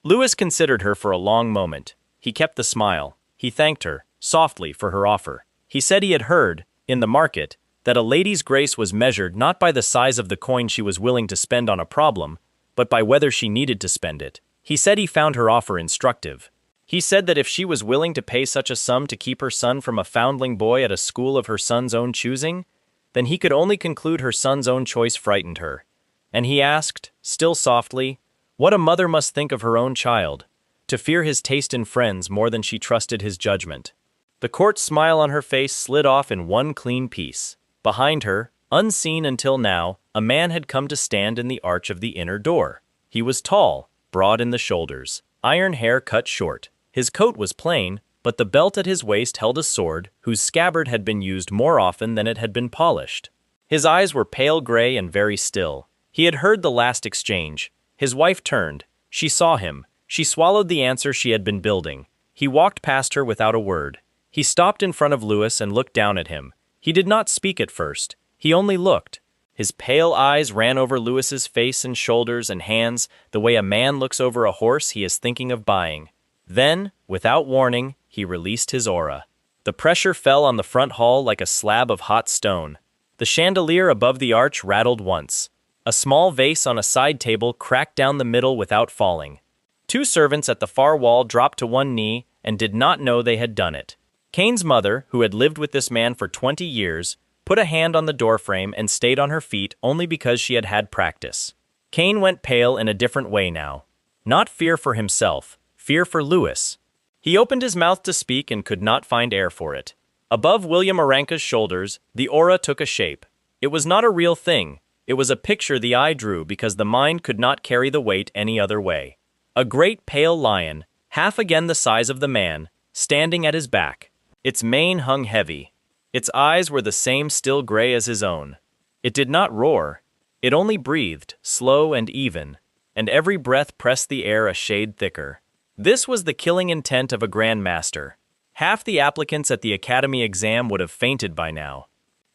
Louis considered her for a long moment. He kept the smile. He thanked her, softly, for her offer. He said he had heard, in the market, that a lady's grace was measured not by the size of the coin she was willing to spend on a problem, but by whether she needed to spend it. He said he found her offer instructive. He said that if she was willing to pay such a sum to keep her son from a foundling boy at a school of her son's own choosing, then he could only conclude her son's own choice frightened her. And he asked, still softly, what a mother must think of her own child, to fear his taste in friends more than she trusted his judgment. The court smile on her face slid off in one clean piece. Behind her, unseen until now, a man had come to stand in the arch of the inner door. He was tall, broad in the shoulders, iron hair cut short. His coat was plain, but the belt at his waist held a sword whose scabbard had been used more often than it had been polished. His eyes were pale gray and very still. He had heard the last exchange. His wife turned. She saw him. She swallowed the answer she had been building. He walked past her without a word. He stopped in front of Louis and looked down at him. He did not speak at first. He only looked. His pale eyes ran over Louis's face and shoulders and hands the way a man looks over a horse he is thinking of buying. Then, without warning, he released his aura. The pressure fell on the front hall like a slab of hot stone. The chandelier above the arch rattled once. A small vase on a side table cracked down the middle without falling. 2 servants at the far wall dropped to one knee and did not know they had done it. Kane's mother, who had lived with this man for 20 years, put a hand on the doorframe and stayed on her feet only because she had had practice. Kane went pale in a different way now. Not fear for himself, fear for Louis. He opened his mouth to speak and could not find air for it. Above William Aranka's shoulders, the aura took a shape. It was not a real thing. It was a picture the eye drew because the mind could not carry the weight any other way. A great pale lion, half again the size of the man, standing at his back. Its mane hung heavy. Its eyes were the same still gray as his own. It did not roar. It only breathed, slow and even, and every breath pressed the air a shade thicker. This was the killing intent of a Grand Master. Half the applicants at the academy exam would have fainted by now.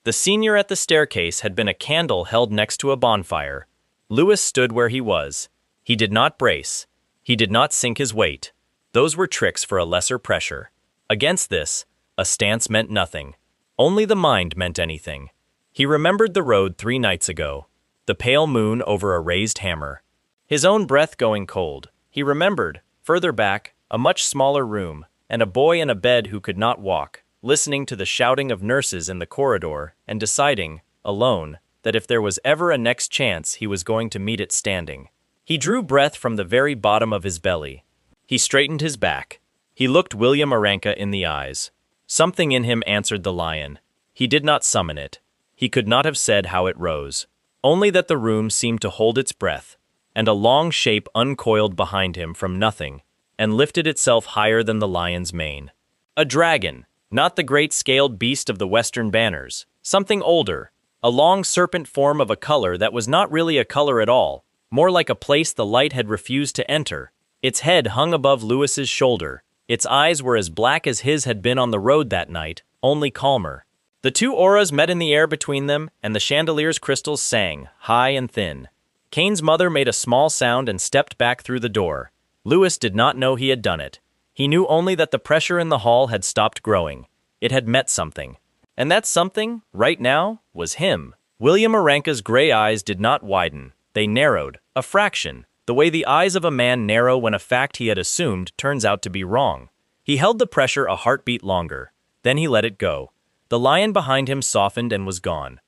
The senior at the staircase had been a candle held next to a bonfire. Louis stood where he was. He did not brace. He did not sink his weight. Those were tricks for a lesser pressure. Against this, a stance meant nothing. Only the mind meant anything. He remembered the road 3 nights ago, the pale moon over a raised hammer. His own breath going cold. He remembered, further back, a much smaller room, and a boy in a bed who could not walk, listening to the shouting of nurses in the corridor and deciding, alone, that if there was ever a next chance he was going to meet it standing. He drew breath from the very bottom of his belly. He straightened his back. He looked William Aranka in the eyes. Something in him answered the lion. He did not summon it. He could not have said how it rose. Only that the room seemed to hold its breath, and a long shape uncoiled behind him from nothing, and lifted itself higher than the lion's mane. A dragon, not the great scaled beast of the western banners, something older, a long serpent form of a color that was not really a color at all, more like a place the light had refused to enter. Its head hung above Louis's shoulder. Its eyes were as black as his had been on the road that night, only calmer. The 2 auras met in the air between them, and the chandelier's crystals sang, high and thin. Kane's mother made a small sound and stepped back through the door. Louis did not know he had done it. He knew only that the pressure in the hall had stopped growing. It had met something. And that something, right now, was him. William Aranka's gray eyes did not widen. They narrowed, a fraction, the way the eyes of a man narrow when a fact he had assumed turns out to be wrong. He held the pressure a heartbeat longer. Then he let it go. The lion behind him softened and was gone.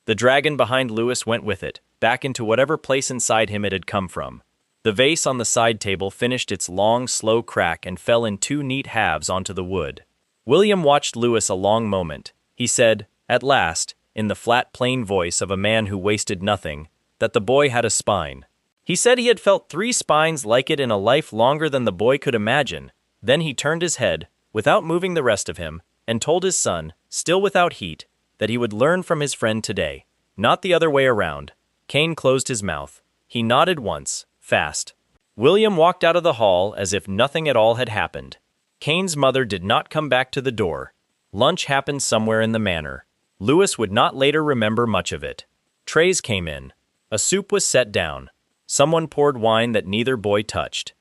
The dragon behind Lewis went with it, back into whatever place inside him it had come from. The vase on the side table finished its long, slow crack and fell in two neat halves onto the wood. William watched Lewis a long moment. He said, at last, in the flat, plain voice of a man who wasted nothing, that the boy had a spine. He said he had felt 3 spines like it in a life longer than the boy could imagine. Then he turned his head, without moving the rest of him, and told his son, still without heat, that he would learn from his friend today, not the other way around. Cain closed his mouth. He nodded once, fast. William walked out of the hall as if nothing at all had happened. Cain's mother did not come back to the door. Lunch happened somewhere in the manor. Lewis would not later remember much of it. Trays came in. A soup was set down. Someone poured wine that neither boy touched.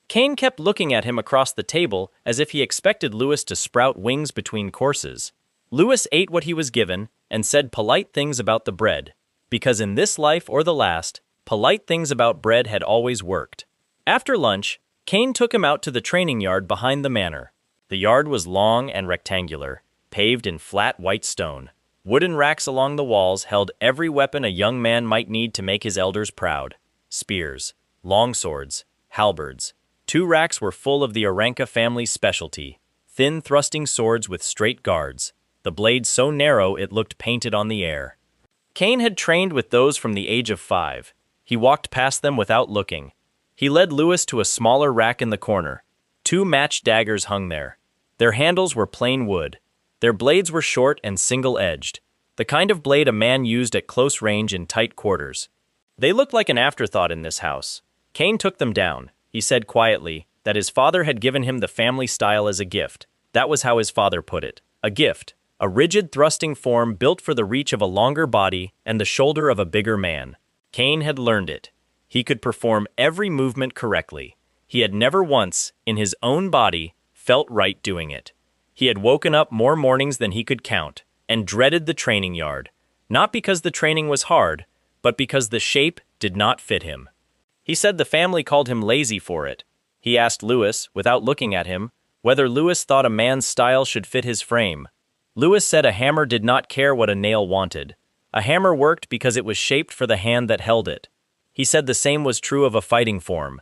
Cain kept looking at him across the table as if he expected Lewis to sprout wings between courses. Lewis ate what he was given and said polite things about the bread, because in this life or the last, polite things about bread had always worked. After lunch, Cain took him out to the training yard behind the manor. The yard was long and rectangular, paved in flat white stone. Wooden racks along the walls held every weapon a young man might need to make his elders proud. Spears, long swords, halberds. 2 racks were full of the Aranka family's specialty, thin thrusting swords with straight guards, the blade so narrow it looked painted on the air. Cain had trained with those from the age of 5. He walked past them without looking. He led Lewis to a smaller rack in the corner. 2 matched daggers hung there. Their handles were plain wood. Their blades were short and single-edged, the kind of blade a man used at close range in tight quarters. They looked like an afterthought in this house. Cain took them down. He said quietly that his father had given him the family style as a gift. That was how his father put it. A gift. A rigid thrusting form built for the reach of a longer body and the shoulder of a bigger man. Cain had learned it. He could perform every movement correctly. He had never once, in his own body, felt right doing it. He had woken up more mornings than he could count, and dreaded the training yard, not because the training was hard, but because the shape did not fit him. He said the family called him lazy for it. He asked Lewis, without looking at him, whether Lewis thought a man's style should fit his frame. Lewis said a hammer did not care what a nail wanted. A hammer worked because it was shaped for the hand that held it. He said the same was true of a fighting form.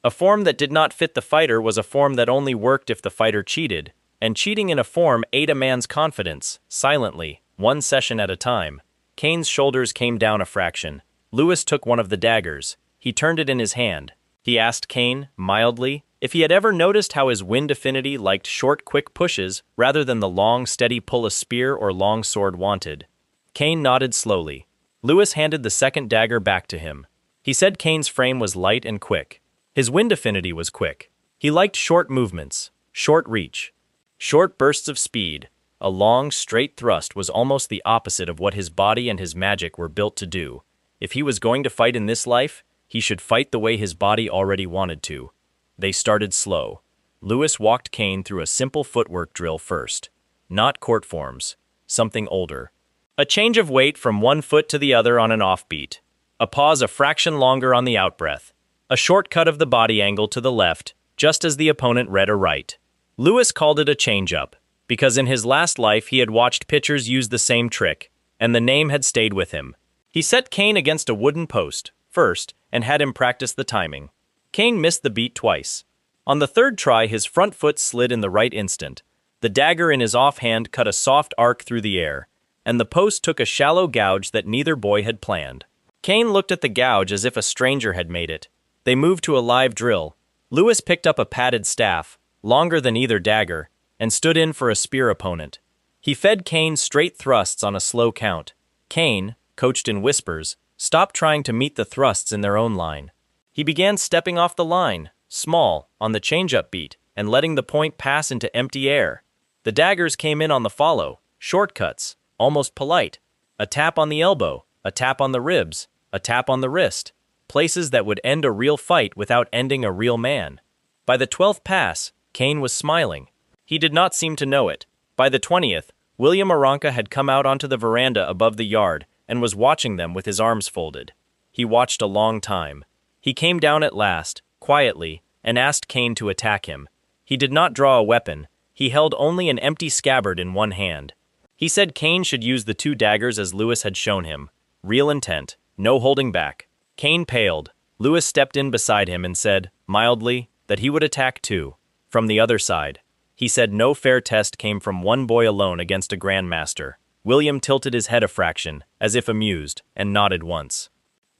A form that did not fit the fighter was a form that only worked if the fighter cheated, and cheating in a form ate a man's confidence, silently, 1 session at a time. Cain's shoulders came down a fraction. Lewis took one of the daggers. He turned it in his hand. He asked Cain, mildly, if he had ever noticed how his wind affinity liked short, quick pushes rather than the long, steady pull a spear or long sword wanted. Cain nodded slowly. Lewis handed the second dagger back to him. He said Cain's frame was light and quick. His wind affinity was quick. He liked short movements, short reach, short bursts of speed. A long, straight thrust was almost the opposite of what his body and his magic were built to do. If he was going to fight in this life, he should fight the way his body already wanted to. They started slow. Lewis walked Cain through a simple footwork drill first. Not court forms, something older. A change of weight from one foot to the other on an offbeat. A pause a fraction longer on the outbreath. A shortcut of the body angle to the left, just as the opponent read a right. Lewis called it a change-up, because in his last life he had watched pitchers use the same trick, and the name had stayed with him. He set Cain against a wooden post, first, and had him practice the timing. Cain missed the beat twice. On the 3rd try, his front foot slid in the right instant. The dagger in his offhand cut a soft arc through the air, and the post took a shallow gouge that neither boy had planned. Cain looked at the gouge as if a stranger had made it. They moved to a live drill. Lewis picked up a padded staff, longer than either dagger, and stood in for a spear opponent. He fed Cain straight thrusts on a slow count. Cain, coached in whispers, stopped trying to meet the thrusts in their own line. He began stepping off the line, small, on the change-up beat, and letting the point pass into empty air. The daggers came in on the follow, shortcuts, almost polite. A tap on the elbow, a tap on the ribs, a tap on the wrist. Places that would end a real fight without ending a real man. By the 12th pass, Cain was smiling. He did not seem to know it. By the 20th, William Aranka had come out onto the veranda above the yard and was watching them with his arms folded. He watched a long time. He came down at last, quietly, and asked Cain to attack him. He did not draw a weapon. He held only an empty scabbard in one hand. He said Kane should use the two daggers as Lewis had shown him. Real intent, no holding back. Kane paled. Lewis stepped in beside him and said, mildly, that he would attack too. From the other side. He said no fair test came from one boy alone against a grandmaster. William tilted his head a fraction, as if amused, and nodded once.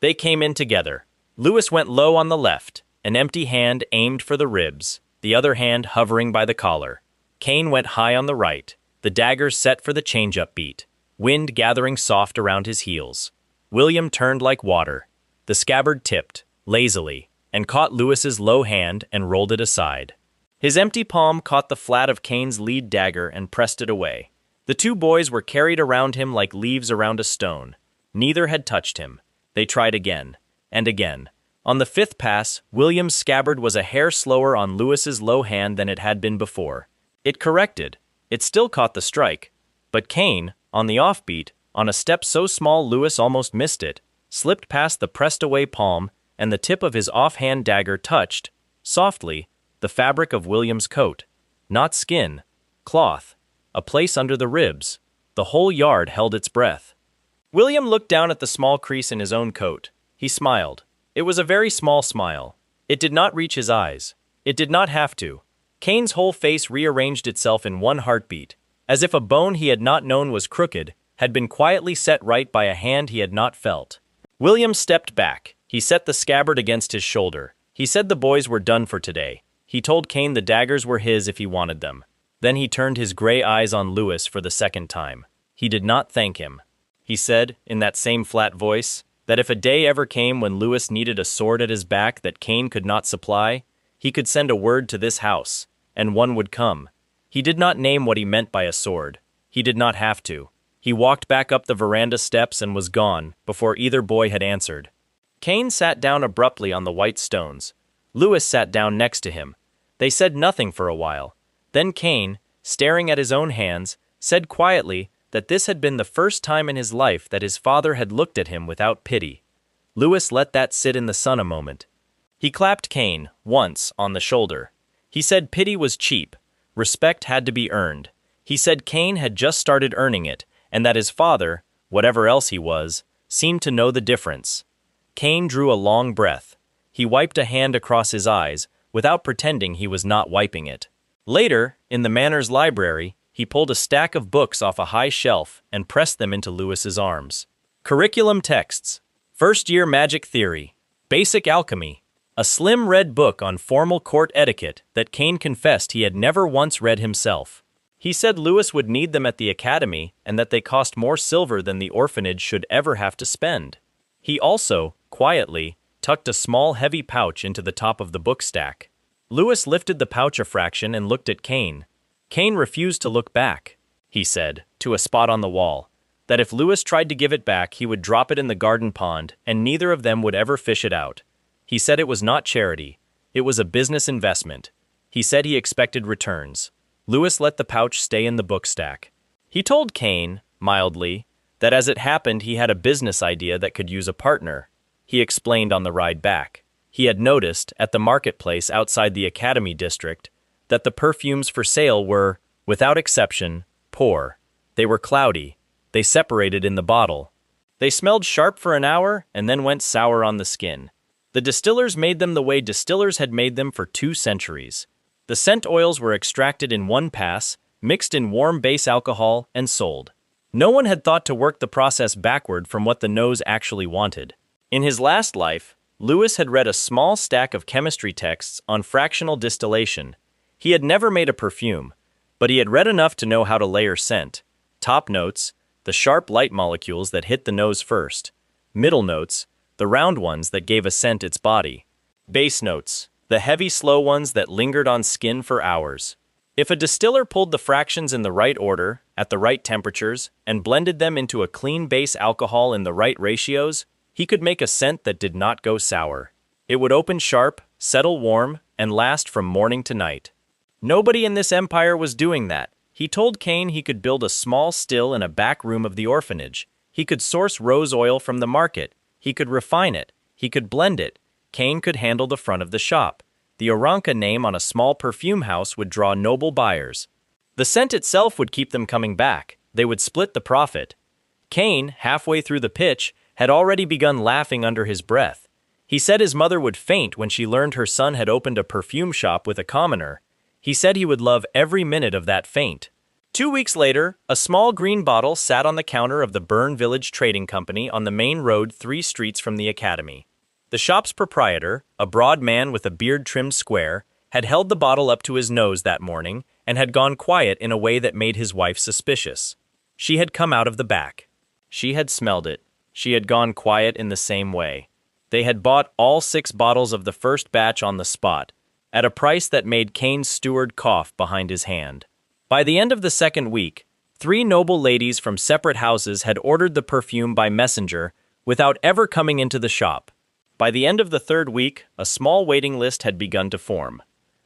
They came in together. Lewis went low on the left, an empty hand aimed for the ribs, the other hand hovering by the collar. Kane went high on the right, the daggers set for the change-up beat, wind gathering soft around his heels. William turned like water. The scabbard tipped, lazily, and caught Lewis's low hand and rolled it aside. His empty palm caught the flat of Kane's lead dagger and pressed it away. The two boys were carried around him like leaves around a stone. Neither had touched him. They tried again, and again. On the fifth pass, William's scabbard was a hair slower on Lewis's low hand than it had been before. It corrected. It still caught the strike. But Kane, on the offbeat, on a step so small Lewis almost missed it, slipped past the pressed-away palm, and the tip of his offhand dagger touched, softly, the fabric of William's coat. Not skin, cloth, a place under the ribs. The whole yard held its breath. William looked down at the small crease in his own coat. He smiled. It was a very small smile. It did not reach his eyes. It did not have to. Kane's whole face rearranged itself in one heartbeat, as if a bone he had not known was crooked had been quietly set right by a hand he had not felt. William stepped back. He set the scabbard against his shoulder. He said the boys were done for today. He told Kane the daggers were his if he wanted them. Then he turned his gray eyes on Lewis for the second time. He did not thank him. He said, in that same flat voice, that if a day ever came when Lewis needed a sword at his back that Kane could not supply, he could send a word to this house, and one would come. He did not name what he meant by a sword. He did not have to. He walked back up the veranda steps and was gone before either boy had answered. Kane sat down abruptly on the white stones. Lewis sat down next to him. They said nothing for a while. Then Kane, staring at his own hands, said quietly that this had been the first time in his life that his father had looked at him without pity. Lewis let that sit in the sun a moment. He clapped Kane, once, on the shoulder. He said pity was cheap. Respect had to be earned. He said Kane had just started earning it, and that his father, whatever else he was, seemed to know the difference. Kane drew a long breath. He wiped a hand across his eyes, without pretending he was not wiping it. Later, in the Manor's library, he pulled a stack of books off a high shelf and pressed them into Lewis's arms. Curriculum texts, first-year magic theory, basic alchemy, a slim red book on formal court etiquette that Kane confessed he had never once read himself. He said Lewis would need them at the academy and that they cost more silver than the orphanage should ever have to spend. He also, quietly, tucked a small heavy pouch into the top of the book stack. Lewis lifted the pouch a fraction and looked at Kane. Kane refused to look back. He said, to a spot on the wall, that if Lewis tried to give it back he would drop it in the garden pond and neither of them would ever fish it out. He said it was not charity. It was a business investment. He said he expected returns. Lewis let the pouch stay in the book stack. He told Kane, mildly, that as it happened he had a business idea that could use a partner. He explained on the ride back. He had noticed, at the marketplace outside the Academy district, that the perfumes for sale were, without exception, poor. They were cloudy. They separated in the bottle. They smelled sharp for an hour and then went sour on the skin. The distillers made them the way distillers had made them for 2 centuries. The scent oils were extracted in one pass, mixed in warm base alcohol, and sold. No one had thought to work the process backward from what the nose actually wanted. In his last life, Lewis had read a small stack of chemistry texts on fractional distillation. He had never made a perfume, but he had read enough to know how to layer scent. Top notes, the sharp light molecules that hit the nose first. Middle notes, the round ones that gave a scent its body. Base notes, the heavy slow ones that lingered on skin for hours. If a distiller pulled the fractions in the right order, at the right temperatures, and blended them into a clean base alcohol in the right ratios, he could make a scent that did not go sour. It would open sharp, settle warm, and last from morning to night. Nobody in this empire was doing that. He told Kane he could build a small still in a back room of the orphanage. He could source rose oil from the market. He could refine it. He could blend it. Kane could handle the front of the shop. The Oranka name on a small perfume house would draw noble buyers. The scent itself would keep them coming back. They would split the profit. Kane, halfway through the pitch, had already begun laughing under his breath. He said his mother would faint when she learned her son had opened a perfume shop with a commoner. He said he would love every minute of that faint. 2 weeks later, a small green bottle sat on the counter of the Burn Village Trading Company on the main road 3 streets from the academy. The shop's proprietor, a broad man with a beard trimmed square, had held the bottle up to his nose that morning and had gone quiet in a way that made his wife suspicious. She had come out of the back. She had smelled it. She had gone quiet in the same way. They had bought all 6 bottles of the first batch on the spot, at a price that made Kane's steward cough behind his hand. By the end of the 2nd week, 3 noble ladies from separate houses had ordered the perfume by messenger without ever coming into the shop. By the end of the 3rd week, a small waiting list had begun to form.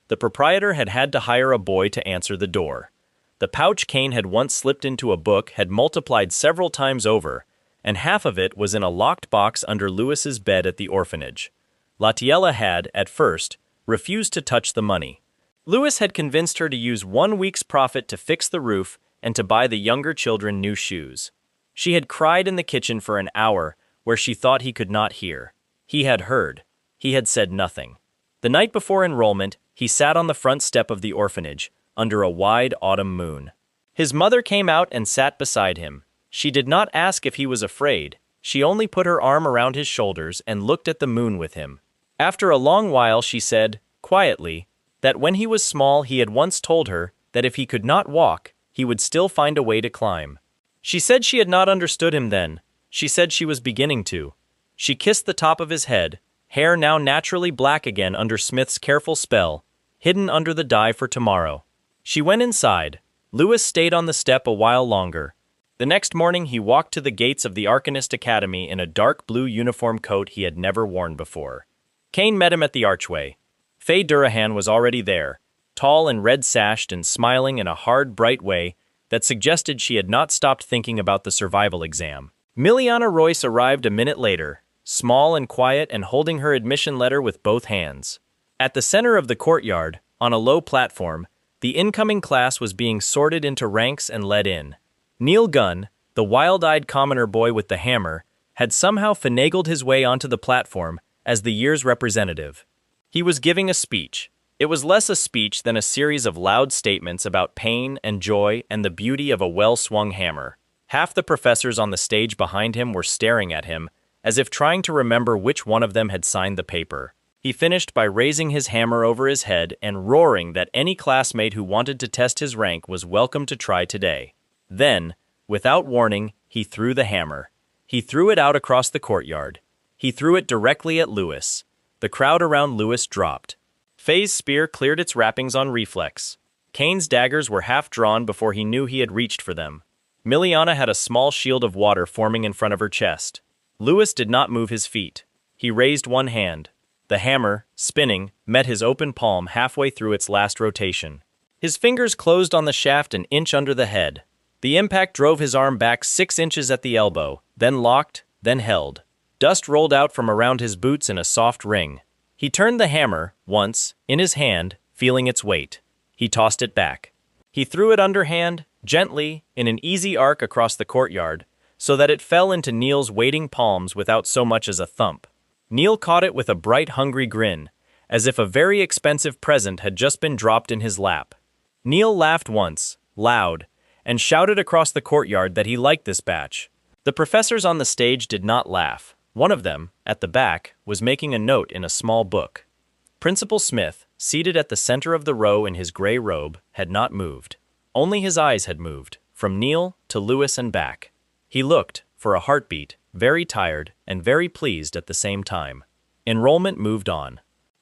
The proprietor had had to hire a boy to answer the door. The pouch Kane had once slipped into a book had multiplied several times over, and half of it was in a locked box under Louis's bed at the orphanage. Latiella had, at first, refused to touch the money. Louis had convinced her to use 1 week's profit to fix the roof and to buy the younger children new shoes. She had cried in the kitchen for an hour where she thought he could not hear. He had heard. He had said nothing. The night before enrollment, he sat on the front step of the orphanage, under a wide autumn moon. His mother came out and sat beside him. She did not ask if he was afraid. She only put her arm around his shoulders and looked at the moon with him. After a long while she said, quietly, that when he was small he had once told her that if he could not walk, he would still find a way to climb. She said she had not understood him then. She said she was beginning to. She kissed the top of his head, hair now naturally black again under Smith's careful spell, hidden under the dye for tomorrow. She went inside. Louis stayed on the step a while longer. The next morning he walked to the gates of the Arcanist Academy in a dark blue uniform coat he had never worn before. Kane met him at the archway. Faye Durahan was already there, tall and red-sashed and smiling in a hard, bright way that suggested she had not stopped thinking about the survival exam. Miliana Royce arrived a minute later, small and quiet and holding her admission letter with both hands. At the center of the courtyard, on a low platform, the incoming class was being sorted into ranks and led in. Neil Gunn, the wild-eyed commoner boy with the hammer, had somehow finagled his way onto the platform as the year's representative. He was giving a speech. It was less a speech than a series of loud statements about pain and joy and the beauty of a well-swung hammer. Half the professors on the stage behind him were staring at him, as if trying to remember which one of them had signed the paper. He finished by raising his hammer over his head and roaring that any classmate who wanted to test his rank was welcome to try today. Then, without warning, he threw the hammer. He threw it out across the courtyard. He threw it directly at Louis. The crowd around Louis dropped. Faye's spear cleared its wrappings on reflex. Kane's daggers were half drawn before he knew he had reached for them. Miliana had a small shield of water forming in front of her chest. Louis did not move his feet. He raised one hand. The hammer, spinning, met his open palm halfway through its last rotation. His fingers closed on the shaft an inch under the head. The impact drove his arm back 6 inches at the elbow, then locked, then held. Dust rolled out from around his boots in a soft ring. He turned the hammer, once, in his hand, feeling its weight. He tossed it back. He threw it underhand, gently, in an easy arc across the courtyard, so that it fell into Neil's waiting palms without so much as a thump. Neil caught it with a bright, hungry grin, as if a very expensive present had just been dropped in his lap. Neil laughed once, loud, and shouted across the courtyard that he liked this batch. The professors on the stage did not laugh. One of them, at the back, was making a note in a small book. Principal Smith, seated at the center of the row in his gray robe, had not moved. Only his eyes had moved, from Neil to Louis and back. He looked, for a heartbeat, very tired and very pleased at the same time. Enrollment moved on.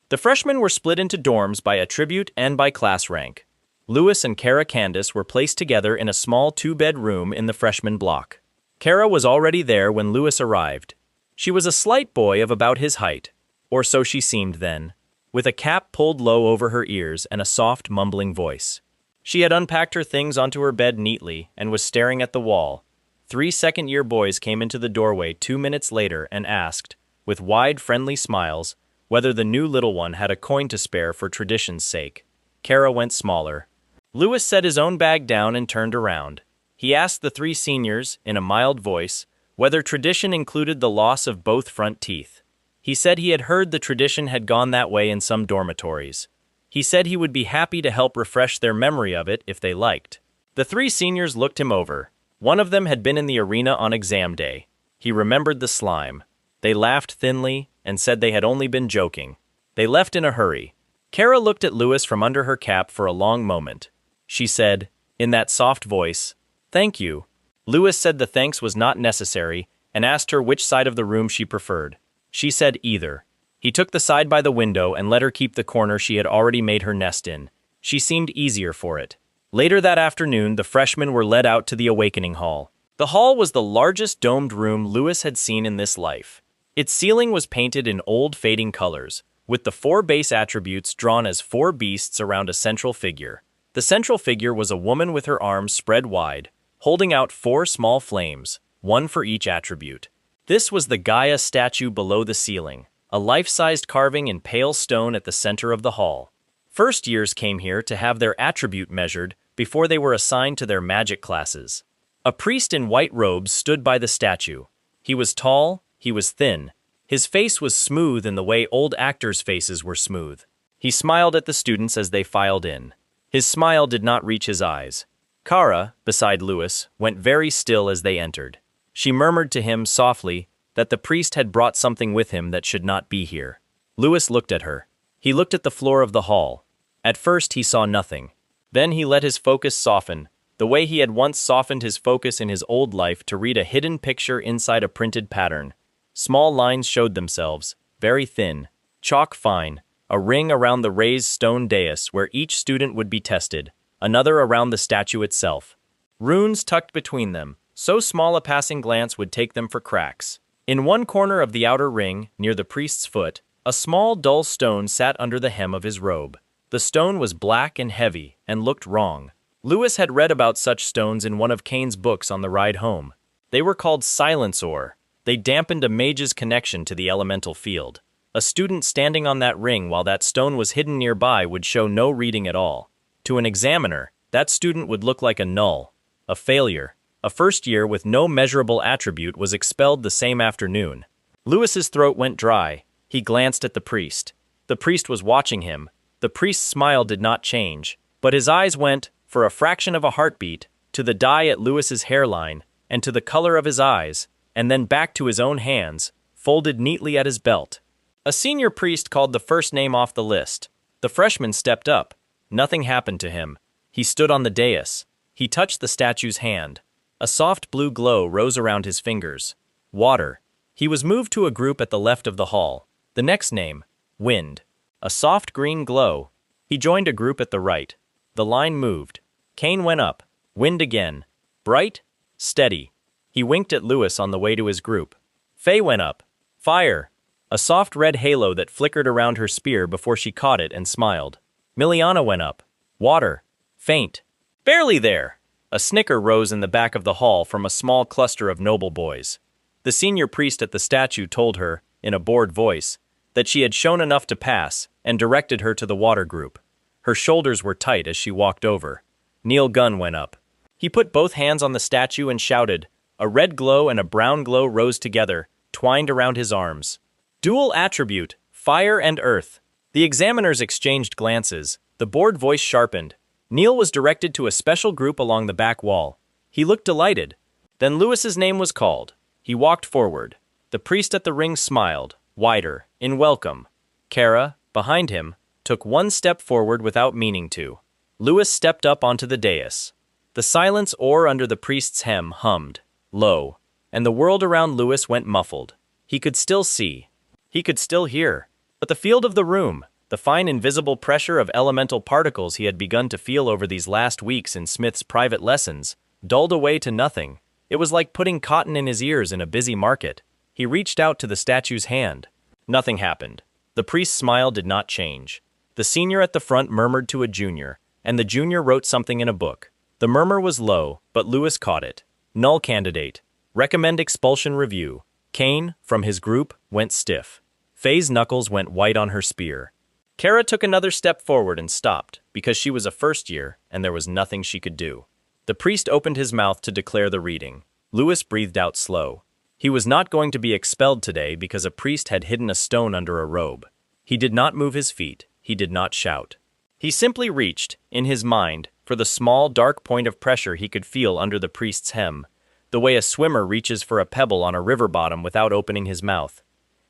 The freshmen were split into dorms by attribute and by class rank. Louis and Kara Candace were placed together in a small 2-bed room in the freshman block. Kara was already there when Louis arrived. She was a slight boy of about his height, or so she seemed then, with a cap pulled low over her ears and a soft, mumbling voice. She had unpacked her things onto her bed neatly and was staring at the wall. 3 second-year boys came into the doorway 2 minutes later and asked, with wide, friendly smiles, whether the new little one had a coin to spare for tradition's sake. Kara went smaller. Louis set his own bag down and turned around. He asked the three seniors, in a mild voice, whether tradition included the loss of both front teeth. He said he had heard the tradition had gone that way in some dormitories. He said he would be happy to help refresh their memory of it if they liked. The three seniors looked him over. One of them had been in the arena on exam day. He remembered the slime. They laughed thinly and said they had only been joking. They left in a hurry. Kara looked at Lewis from under her cap for a long moment. She said, in that soft voice, "Thank you." Lewis said the thanks was not necessary and asked her which side of the room she preferred. She said either. He took the side by the window and let her keep the corner she had already made her nest in. She seemed easier for it. Later that afternoon, the freshmen were led out to the awakening hall. The hall was the largest domed room Lewis had seen in this life. Its ceiling was painted in old fading colors, with the four base attributes drawn as four beasts around a central figure. The central figure was a woman with her arms spread wide, holding out four small flames, one for each attribute. This was the Gaia statue below the ceiling, a life-sized carving in pale stone at the center of the hall. First years came here to have their attribute measured before they were assigned to their magic classes. A priest in white robes stood by the statue. He was tall, he was thin. His face was smooth in the way old actors' faces were smooth. He smiled at the students as they filed in. His smile did not reach his eyes. Kara, beside Lewis, went very still as they entered. She murmured to him softly that the priest had brought something with him that should not be here. Lewis looked at her. He looked at the floor of the hall. At first he saw nothing. Then he let his focus soften, the way he had once softened his focus in his old life to read a hidden picture inside a printed pattern. Small lines showed themselves, very thin, chalk fine, a ring around the raised stone dais where each student would be tested, another around the statue itself. Runes tucked between them, so small a passing glance would take them for cracks. In one corner of the outer ring, near the priest's foot, a small dull stone sat under the hem of his robe. The stone was black and heavy and looked wrong. Lewis had read about such stones in one of Kane's books on the ride home. They were called silence ore. They dampened a mage's connection to the elemental field. A student standing on that ring while that stone was hidden nearby would show no reading at all. To an examiner, that student would look like a null, a failure. A first year with no measurable attribute was expelled the same afternoon. Lewis's throat went dry. He glanced at the priest. The priest was watching him. The priest's smile did not change, but his eyes went, for a fraction of a heartbeat, to the dye at Lewis's hairline, and to the color of his eyes, and then back to his own hands, folded neatly at his belt. A senior priest called the first name off the list. The freshman stepped up. Nothing happened to him. He stood on the dais. He touched the statue's hand. A soft blue glow rose around his fingers. Water. He was moved to a group at the left of the hall. The next name, Wind. A soft green glow. He joined a group at the right. The line moved. Kane went up. Wind again. Bright, steady. He winked at Lewis on the way to his group. Faye went up. Fire. A soft red halo that flickered around her spear before she caught it and smiled. Miliana went up. Water. Faint. Barely there. A snicker rose in the back of the hall from a small cluster of noble boys. The senior priest at the statue told her, in a bored voice, that she had shown enough to pass, and directed her to the water group. Her shoulders were tight as she walked over. Neil Gunn went up. He put both hands on the statue and shouted. A red glow and a brown glow rose together, twined around his arms. Dual attribute, fire and earth. The examiners exchanged glances. The bored voice sharpened. Neil was directed to a special group along the back wall. He looked delighted. Then Lewis's name was called. He walked forward. The priest at the ring smiled, wider, in welcome. Kara, behind him, took one step forward without meaning to. Lewis stepped up onto the dais. The silence ore under the priest's hem hummed, low, and the world around Lewis went muffled. He could still see. He could still hear. But the field of the room, the fine invisible pressure of elemental particles he had begun to feel over these last weeks in Smith's private lessons, dulled away to nothing. It was like putting cotton in his ears in a busy market. He reached out to the statue's hand. Nothing happened. The priest's smile did not change. The senior at the front murmured to a junior, and the junior wrote something in a book. The murmur was low, but Lewis caught it. Null candidate. Recommend expulsion review. Kane, from his group, went stiff. Faye's knuckles went white on her spear. Kara took another step forward and stopped, because she was a first year, and there was nothing she could do. The priest opened his mouth to declare the reading. Lewis breathed out slow. He was not going to be expelled today because a priest had hidden a stone under a robe. He did not move his feet. He did not shout. He simply reached, in his mind, for the small, dark point of pressure he could feel under the priest's hem, the way a swimmer reaches for a pebble on a river bottom without opening his mouth.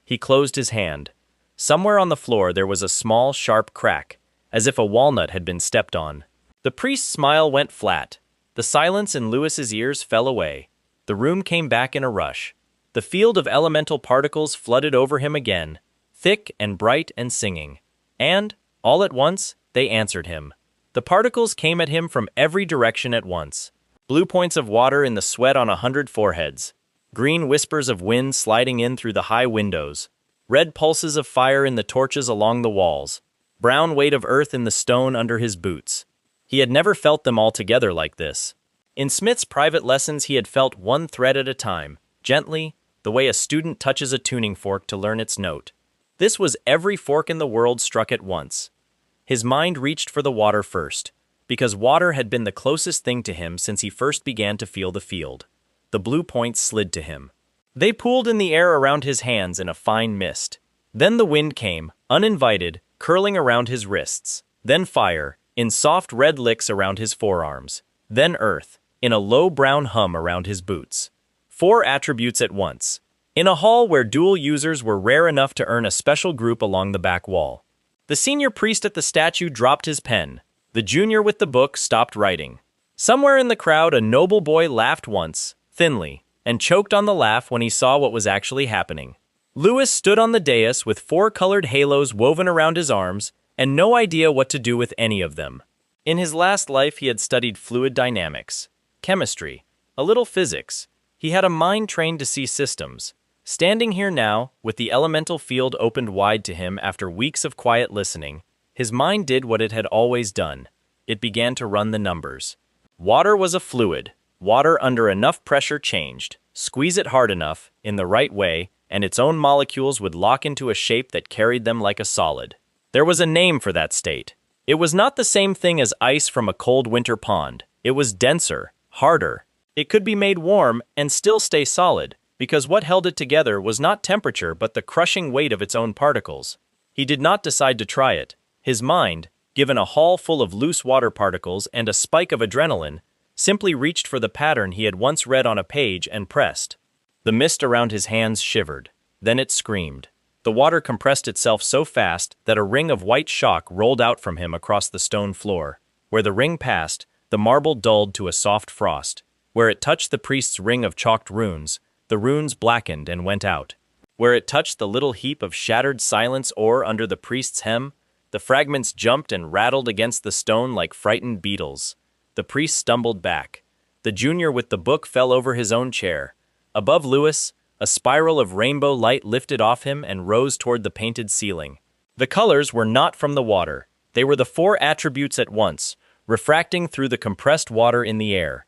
He closed his hand. Somewhere on the floor there was a small, sharp crack, as if a walnut had been stepped on. The priest's smile went flat. The silence in Lewis's ears fell away. The room came back in a rush. The field of elemental particles flooded over him again, thick and bright and singing. And, all at once, they answered him. The particles came at him from every direction at once. Blue points of water in the sweat on 100 foreheads. Green whispers of wind sliding in through the high windows. Red pulses of fire in the torches along the walls. Brown weight of earth in the stone under his boots. He had never felt them all together like this. In Smith's private lessons he had felt one thread at a time, gently, the way a student touches a tuning fork to learn its note. This was every fork in the world struck at once. His mind reached for the water first, because water had been the closest thing to him since he first began to feel the field. The blue points slid to him. They pooled in the air around his hands in a fine mist. Then the wind came, uninvited, curling around his wrists. Then fire, in soft red licks around his forearms. Then earth, in a low brown hum around his boots. 4 attributes at once. In a hall where dual users were rare enough to earn a special group along the back wall. The senior priest at the statue dropped his pen. The junior with the book stopped writing. Somewhere in the crowd a noble boy laughed once, thinly, and choked on the laugh when he saw what was actually happening. Lewis stood on the dais with 4 colored halos woven around his arms, and no idea what to do with any of them. In his last life he had studied fluid dynamics, chemistry, a little physics. He had a mind trained to see systems. Standing here now, with the elemental field opened wide to him after weeks of quiet listening, his mind did what it had always done. It began to run the numbers. Water was a fluid. Water under enough pressure changed. Squeeze it hard enough, in the right way, and its own molecules would lock into a shape that carried them like a solid. There was a name for that state. It was not the same thing as ice from a cold winter pond. It was denser, harder. It could be made warm and still stay solid, because what held it together was not temperature but the crushing weight of its own particles. He did not decide to try it. His mind, given a hall full of loose water particles and a spike of adrenaline, simply reached for the pattern he had once read on a page and pressed. The mist around his hands shivered. Then it screamed. The water compressed itself so fast that a ring of white shock rolled out from him across the stone floor. Where the ring passed, the marble dulled to a soft frost. Where it touched the priest's ring of chalked runes, the runes blackened and went out. Where it touched the little heap of shattered silence ore under the priest's hem, the fragments jumped and rattled against the stone like frightened beetles. The priest stumbled back. The junior with the book fell over his own chair. Above Lewis, a spiral of rainbow light lifted off him and rose toward the painted ceiling. The colors were not from the water. They were the 4 attributes at once, refracting through the compressed water in the air.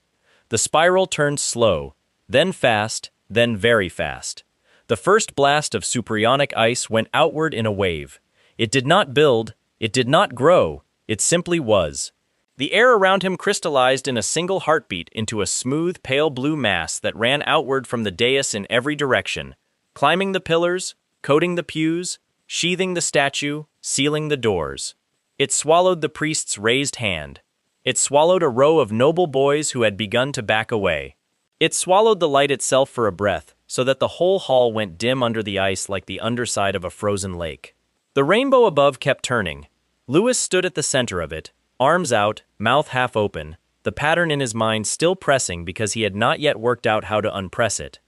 The spiral turned slow, then fast, then very fast. The first blast of supraeonic ice went outward in a wave. It did not build, it did not grow, it simply was. The air around him crystallized in a single heartbeat into a smooth, pale blue mass that ran outward from the dais in every direction, climbing the pillars, coating the pews, sheathing the statue, sealing the doors. It swallowed the priest's raised hand. It swallowed a row of noble boys who had begun to back away. It swallowed the light itself for a breath, so that the whole hall went dim under the ice like the underside of a frozen lake. The rainbow above kept turning. Lewis stood at the center of it, arms out, mouth half open, the pattern in his mind still pressing because he had not yet worked out how to unpress it.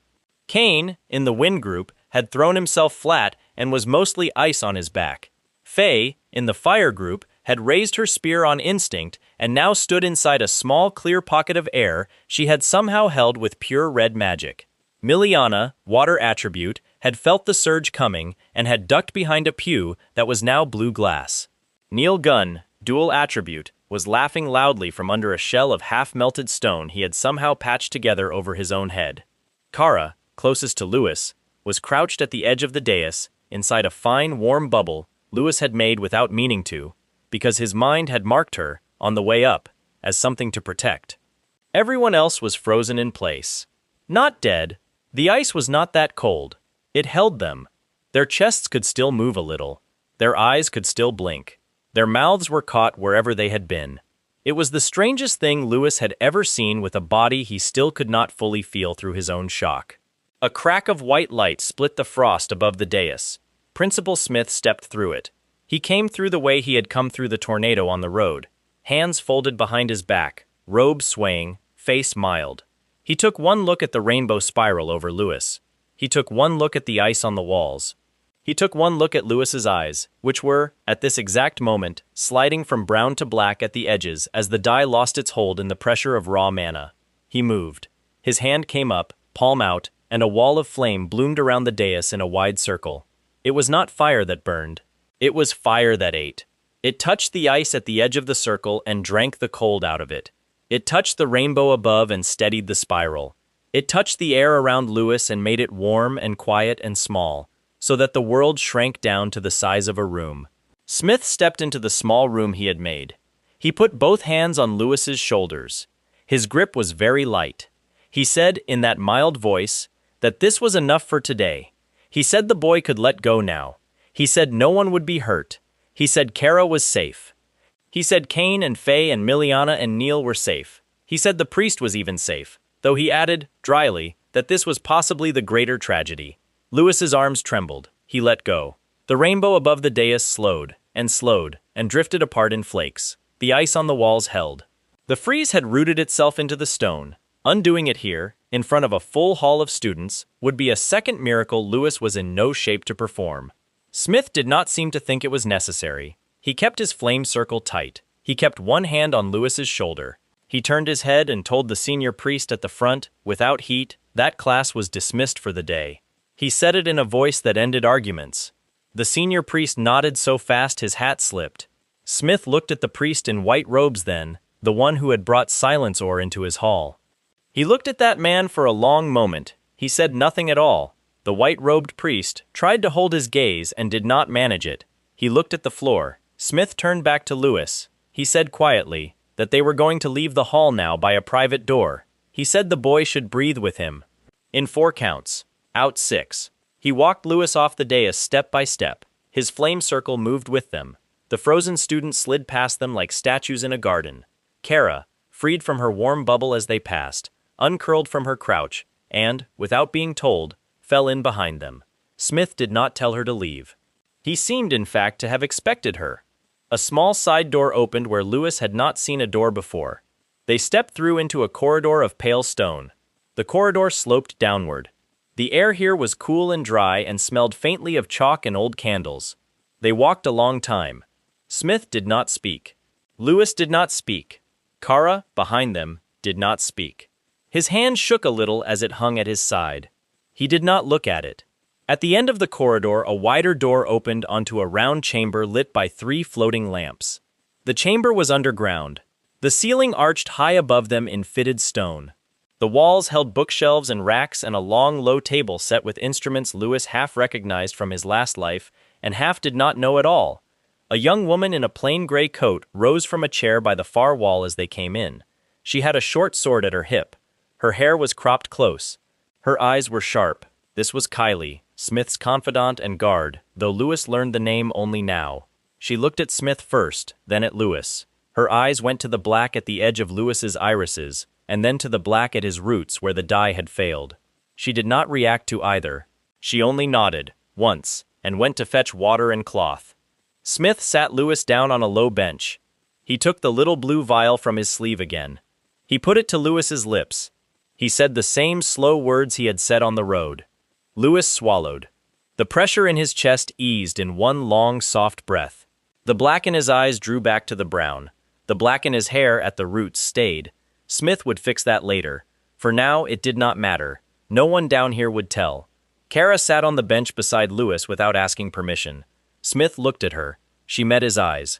Cain, in the wind group, had thrown himself flat and was mostly ice on his back. Faye, in the fire group, had raised her spear on instinct and now stood inside a small clear pocket of air she had somehow held with pure red magic. Miliana, water attribute, had felt the surge coming and had ducked behind a pew that was now blue glass. Neil Gunn, dual attribute, was laughing loudly from under a shell of half-melted stone he had somehow patched together over his own head. Kara, closest to Lewis, was crouched at the edge of the dais, inside a fine, warm bubble Lewis had made without meaning to, because his mind had marked her, on the way up, as something to protect. Everyone else was frozen in place. Not dead. The ice was not that cold. It held them. Their chests could still move a little. Their eyes could still blink. Their mouths were caught wherever they had been. It was the strangest thing Lewis had ever seen with a body he still could not fully feel through his own shock. A crack of white light split the frost above the dais. Principal Smith stepped through it. He came through the way he had come through the tornado on the road, hands folded behind his back, robe swaying, face mild. He took one look at the rainbow spiral over Lewis. He took one look at the ice on the walls. He took one look at Lewis's eyes, which were, at this exact moment, sliding from brown to black at the edges as the die lost its hold in the pressure of raw mana. He moved. His hand came up, palm out, and a wall of flame bloomed around the dais in a wide circle. It was not fire that burned. It was fire that ate. It touched the ice at the edge of the circle and drank the cold out of it. It touched the rainbow above and steadied the spiral. It touched the air around Lewis and made it warm and quiet and small, so that the world shrank down to the size of a room. Smith stepped into the small room he had made. He put both hands on Lewis's shoulders. His grip was very light. He said, in that mild voice, that this was enough for today. He said the boy could let go now. He said no one would be hurt. He said Kara was safe. He said Kane and Faye and Miliana and Neil were safe. He said the priest was even safe, though he added, dryly, that this was possibly the greater tragedy. Lewis's arms trembled. He let go. The rainbow above the dais slowed, and drifted apart in flakes. The ice on the walls held. The freeze had rooted itself into the stone. Undoing it here, in front of a full hall of students, would be a second miracle Lewis was in no shape to perform. Smith did not seem to think it was necessary. He kept his flame circle tight. He kept one hand on Lewis's shoulder. He turned his head and told the senior priest at the front, without heat, that class was dismissed for the day. He said it in a voice that ended arguments. The senior priest nodded so fast his hat slipped. Smith looked at the priest in white robes then, the one who had brought silence ore into his hall. He looked at that man for a long moment. He said nothing at all. The white-robed priest tried to hold his gaze and did not manage it. He looked at the floor. Smith turned back to Lewis. He said quietly that they were going to leave the hall now by a private door. He said the boy should breathe with him. In 4 counts. Out 6. He walked Lewis off the dais step by step. His flame circle moved with them. The frozen students slid past them like statues in a garden. Kara, freed from her warm bubble as they passed, uncurled from her crouch, and, without being told, fell in behind them. Smith did not tell her to leave. He seemed, in fact, to have expected her. A small side door opened where Lewis had not seen a door before. They stepped through into a corridor of pale stone. The corridor sloped downward. The air here was cool and dry and smelled faintly of chalk and old candles. They walked a long time. Smith did not speak. Lewis did not speak. Kara, behind them, did not speak. His hand shook a little as it hung at his side. He did not look at it. At the end of the corridor, a wider door opened onto a round chamber lit by 3 floating lamps. The chamber was underground. The ceiling arched high above them in fitted stone. The walls held bookshelves and racks and a long, low table set with instruments Lewis half recognized from his last life and half did not know at all. A young woman in a plain gray coat rose from a chair by the far wall as they came in. She had a short sword at her hip. Her hair was cropped close. Her eyes were sharp. This was Kylie, Smith's confidant and guard, though Lewis learned the name only now. She looked at Smith first, then at Lewis. Her eyes went to the black at the edge of Lewis's irises, and then to the black at his roots where the dye had failed. She did not react to either. She only nodded, once, and went to fetch water and cloth. Smith sat Lewis down on a low bench. He took the little blue vial from his sleeve again. He put it to Lewis's lips. He said the same slow words he had said on the road. Lewis swallowed. The pressure in his chest eased in one long, soft breath. The black in his eyes drew back to the brown. The black in his hair at the roots stayed. Smith would fix that later. For now, it did not matter. No one down here would tell. Kara sat on the bench beside Lewis without asking permission. Smith looked at her. She met his eyes.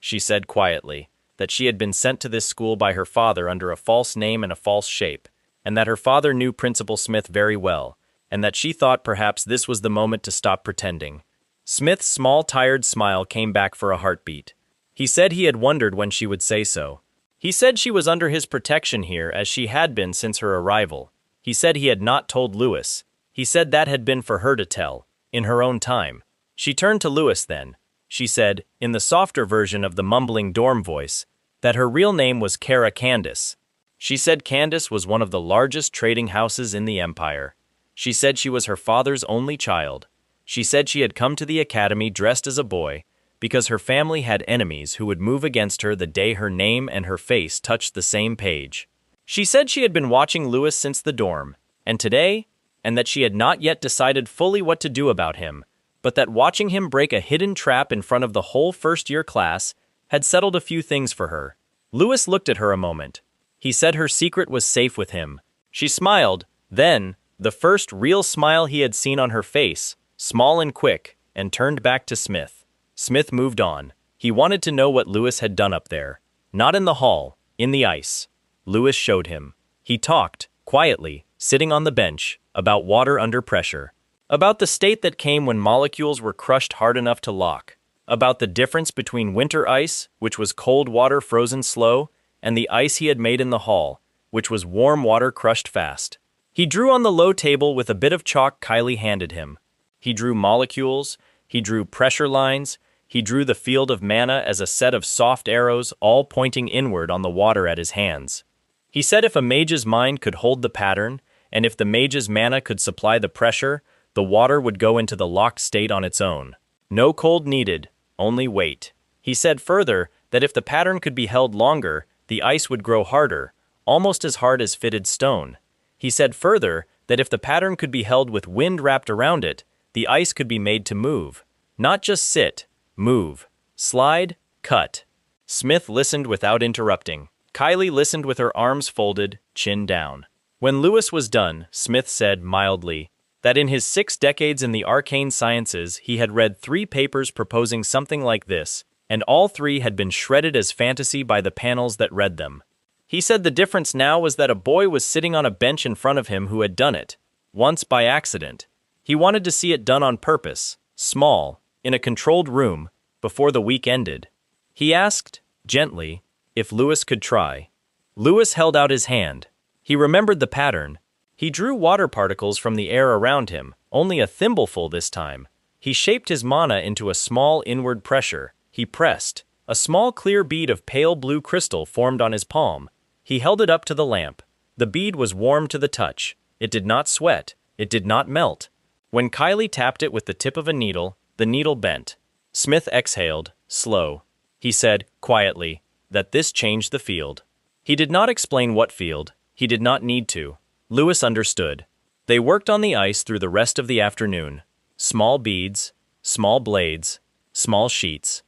She said quietly that she had been sent to this school by her father under a false name and a false shape, and that her father knew Principal Smith very well, and that she thought perhaps this was the moment to stop pretending. Smith's small, tired smile came back for a heartbeat. He said he had wondered when she would say so. He said she was under his protection here as she had been since her arrival. He said he had not told Lewis. He said that had been for her to tell, in her own time. She turned to Lewis then. She said, in the softer version of the mumbling dorm voice, that her real name was Kara Candace. She said Candace was one of the largest trading houses in the empire. She said she was her father's only child. She said she had come to the academy dressed as a boy because her family had enemies who would move against her the day her name and her face touched the same page. She said she had been watching Lewis since the dorm, and today, and that she had not yet decided fully what to do about him, but that watching him break a hidden trap in front of the whole first-year class had settled a few things for her. Lewis looked at her a moment. He said her secret was safe with him. She smiled, then, the first real smile he had seen on her face, small and quick, and turned back to Smith. Smith moved on. He wanted to know what Lewis had done up there. Not in the hall, in the ice. Lewis showed him. He talked, quietly, sitting on the bench, about water under pressure. About the state that came when molecules were crushed hard enough to lock. About the difference between winter ice, which was cold water frozen slow, and the ice he had made in the hall, which was warm water crushed fast. He drew on the low table with a bit of chalk Kylie handed him. He drew molecules, he drew pressure lines, he drew the field of mana as a set of soft arrows all pointing inward on the water at his hands. He said if a mage's mind could hold the pattern, and if the mage's mana could supply the pressure, the water would go into the locked state on its own. No cold needed, only weight. He said further that if the pattern could be held longer, the ice would grow harder, almost as hard as fitted stone. He said further that if the pattern could be held with wind wrapped around it, the ice could be made to move. Not just sit, move, slide, cut. Smith listened without interrupting. Kylie listened with her arms folded, chin down. When Lewis was done, Smith said mildly that in his 6 decades in the arcane sciences he had read 3 papers proposing something like this, and all 3 had been shredded as fantasy by the panels that read them. He said the difference now was that a boy was sitting on a bench in front of him who had done it, once by accident. He wanted to see it done on purpose, small, in a controlled room, before the week ended. He asked, gently, if Lewis could try. Lewis held out his hand. He remembered the pattern. He drew water particles from the air around him, only a thimbleful this time. He shaped his mana into a small inward pressure. He pressed. A small clear bead of pale blue crystal formed on his palm. He held it up to the lamp. The bead was warm to the touch. It did not sweat. It did not melt. When Kylie tapped it with the tip of a needle, the needle bent. Smith exhaled, slow. He said, quietly, that this changed the field. He did not explain what field. He did not need to. Lewis understood. They worked on the ice through the rest of the afternoon. Small beads, small blades, small sheets.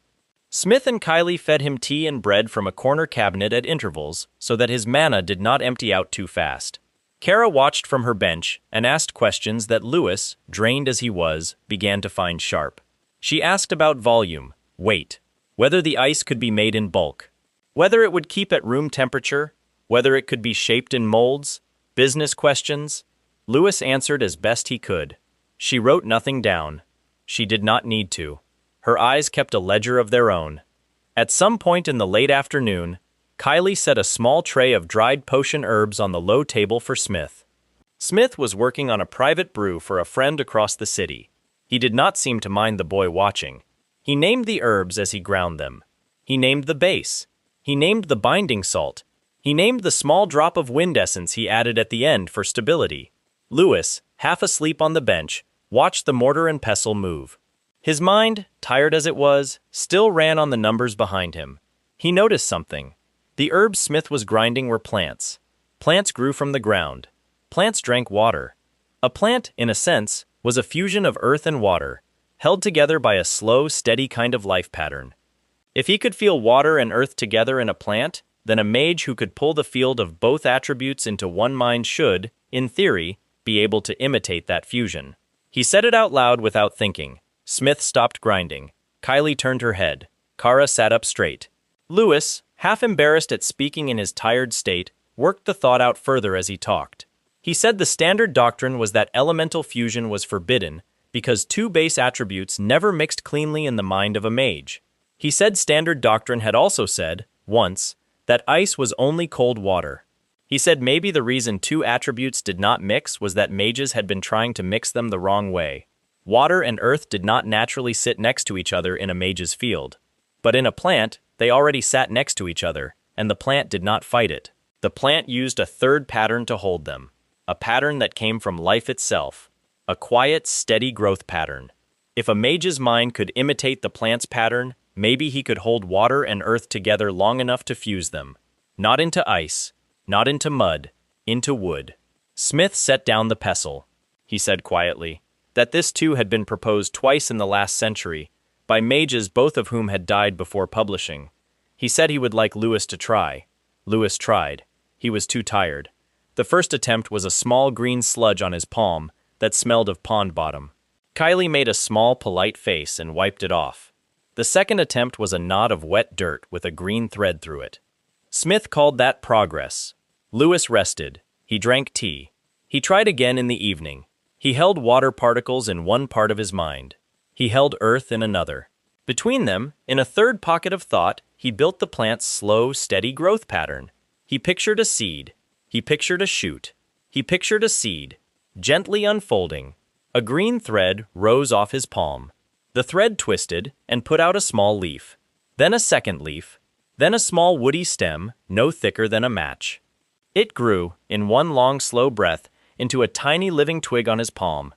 Smith and Kylie fed him tea and bread from a corner cabinet at intervals so that his mana did not empty out too fast. Kara watched from her bench and asked questions that Lewis, drained as he was, began to find sharp. She asked about volume, weight, whether the ice could be made in bulk, whether it would keep at room temperature, whether it could be shaped in molds, business questions. Lewis answered as best he could. She wrote nothing down. She did not need to. Her eyes kept a ledger of their own. At some point in the late afternoon, Kylie set a small tray of dried potion herbs on the low table for Smith. Smith was working on a private brew for a friend across the city. He did not seem to mind the boy watching. He named the herbs as he ground them. He named the base. He named the binding salt. He named the small drop of wind essence he added at the end for stability. Lewis, half asleep on the bench, watched the mortar and pestle move. His mind, tired as it was, still ran on the numbers behind him. He noticed something. The herbs Smith was grinding were plants. Plants grew from the ground. Plants drank water. A plant, in a sense, was a fusion of earth and water, held together by a slow, steady kind of life pattern. If he could feel water and earth together in a plant, then a mage who could pull the field of both attributes into one mind should, in theory, be able to imitate that fusion. He said it out loud without thinking. Smith stopped grinding. Kylie turned her head. Kara sat up straight. Lewis, half embarrassed at speaking in his tired state, worked the thought out further as he talked. He said the standard doctrine was that elemental fusion was forbidden because 2 base attributes never mixed cleanly in the mind of a mage. He said standard doctrine had also said, once, that ice was only cold water. He said maybe the reason two attributes did not mix was that mages had been trying to mix them the wrong way. Water and earth did not naturally sit next to each other in a mage's field. But in a plant, they already sat next to each other, and the plant did not fight it. The plant used a third pattern to hold them, a pattern that came from life itself, a quiet, steady growth pattern. If a mage's mind could imitate the plant's pattern, maybe he could hold water and earth together long enough to fuse them. Not into ice, not into mud, into wood. Smith set down the pestle. He said quietly that this too had been proposed twice in the last century, by mages both of whom had died before publishing. He said he would like Lewis to try. Lewis tried. He was too tired. The first attempt was a small green sludge on his palm that smelled of pond bottom. Kylie made a small, polite face and wiped it off. The second attempt was a knot of wet dirt with a green thread through it. Smith called that progress. Lewis rested. He drank tea. He tried again in the evening. He held water particles in one part of his mind. He held earth in another. Between them, in a third pocket of thought, he built the plant's slow, steady growth pattern. He pictured a seed. He pictured a shoot. He pictured a seed, gently unfolding. A green thread rose off his palm. The thread twisted and put out a small leaf. Then a second leaf. Then a small woody stem, no thicker than a match. It grew, in one long, slow breath, into a tiny living twig on his palm.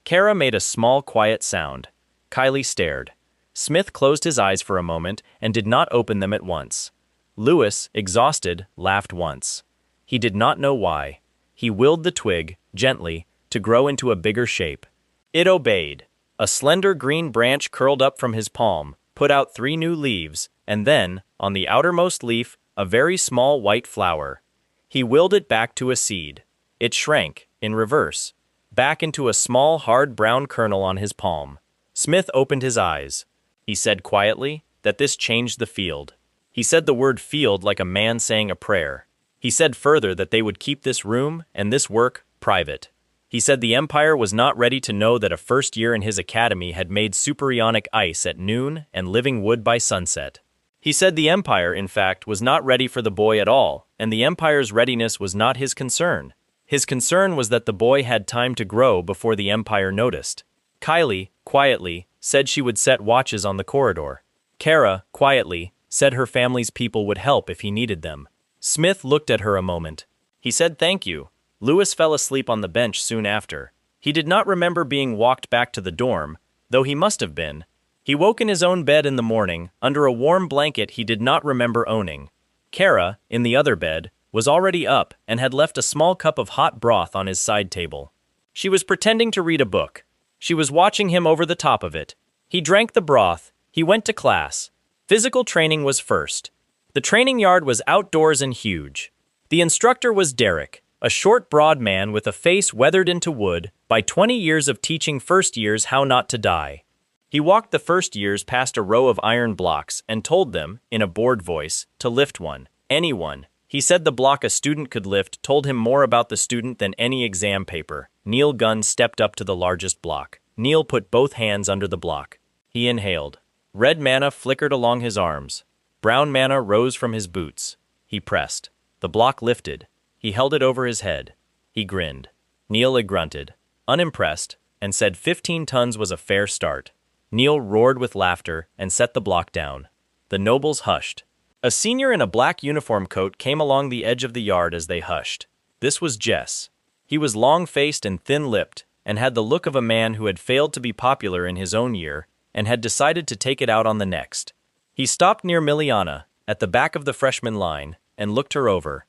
Kara made a small, quiet sound. Kylie stared. Smith closed his eyes for a moment and did not open them at once. Lewis, exhausted, laughed once. He did not know why. He willed the twig, gently, to grow into a bigger shape. It obeyed. A slender green branch curled up from his palm, put out 3 new leaves, and then, on the outermost leaf, a very small white flower. He willed it back to a seed. It shrank, in reverse, back into a small, hard brown kernel on his palm. Smith opened his eyes. He said quietly that this changed the field. He said the word field like a man saying a prayer. He said further that they would keep this room and this work private. He said the Empire was not ready to know that a first year in his academy had made superionic ice at noon and living wood by sunset. He said the Empire, in fact, was not ready for the boy at all, and the Empire's readiness was not his concern. His concern was that the boy had time to grow before the Empire noticed. Kylie, quietly, said she would set watches on the corridor. Kara, quietly, said her family's people would help if he needed them. Smith looked at her a moment. He said thank you. Lewis fell asleep on the bench soon after. He did not remember being walked back to the dorm, though he must have been. He woke in his own bed in the morning, under a warm blanket he did not remember owning. Kara, in the other bed, was already up and had left a small cup of hot broth on his side table. She was pretending to read a book. She was watching him over the top of it. He drank the broth. He went to class. Physical training was first. The training yard was outdoors and huge. The instructor was Derek, a short, broad man with a face weathered into wood by 20 years of teaching first years how not to die. He walked the first years past a row of iron blocks and told them, in a bored voice, to lift one. Anyone. He said the block a student could lift told him more about the student than any exam paper. Neil Gunn stepped up to the largest block. Neil put both hands under the block. He inhaled. Red manna flickered along his arms. Brown manna rose from his boots. He pressed. The block lifted. He held it over his head. He grinned. Neil grunted, unimpressed, and said 15 tons was a fair start. Neil roared with laughter and set the block down. The nobles hushed. A senior in a black uniform coat came along the edge of the yard as they hushed. This was Jess. He was long-faced and thin-lipped, and had the look of a man who had failed to be popular in his own year and had decided to take it out on the next. He stopped near Miliana, at the back of the freshman line, and looked her over.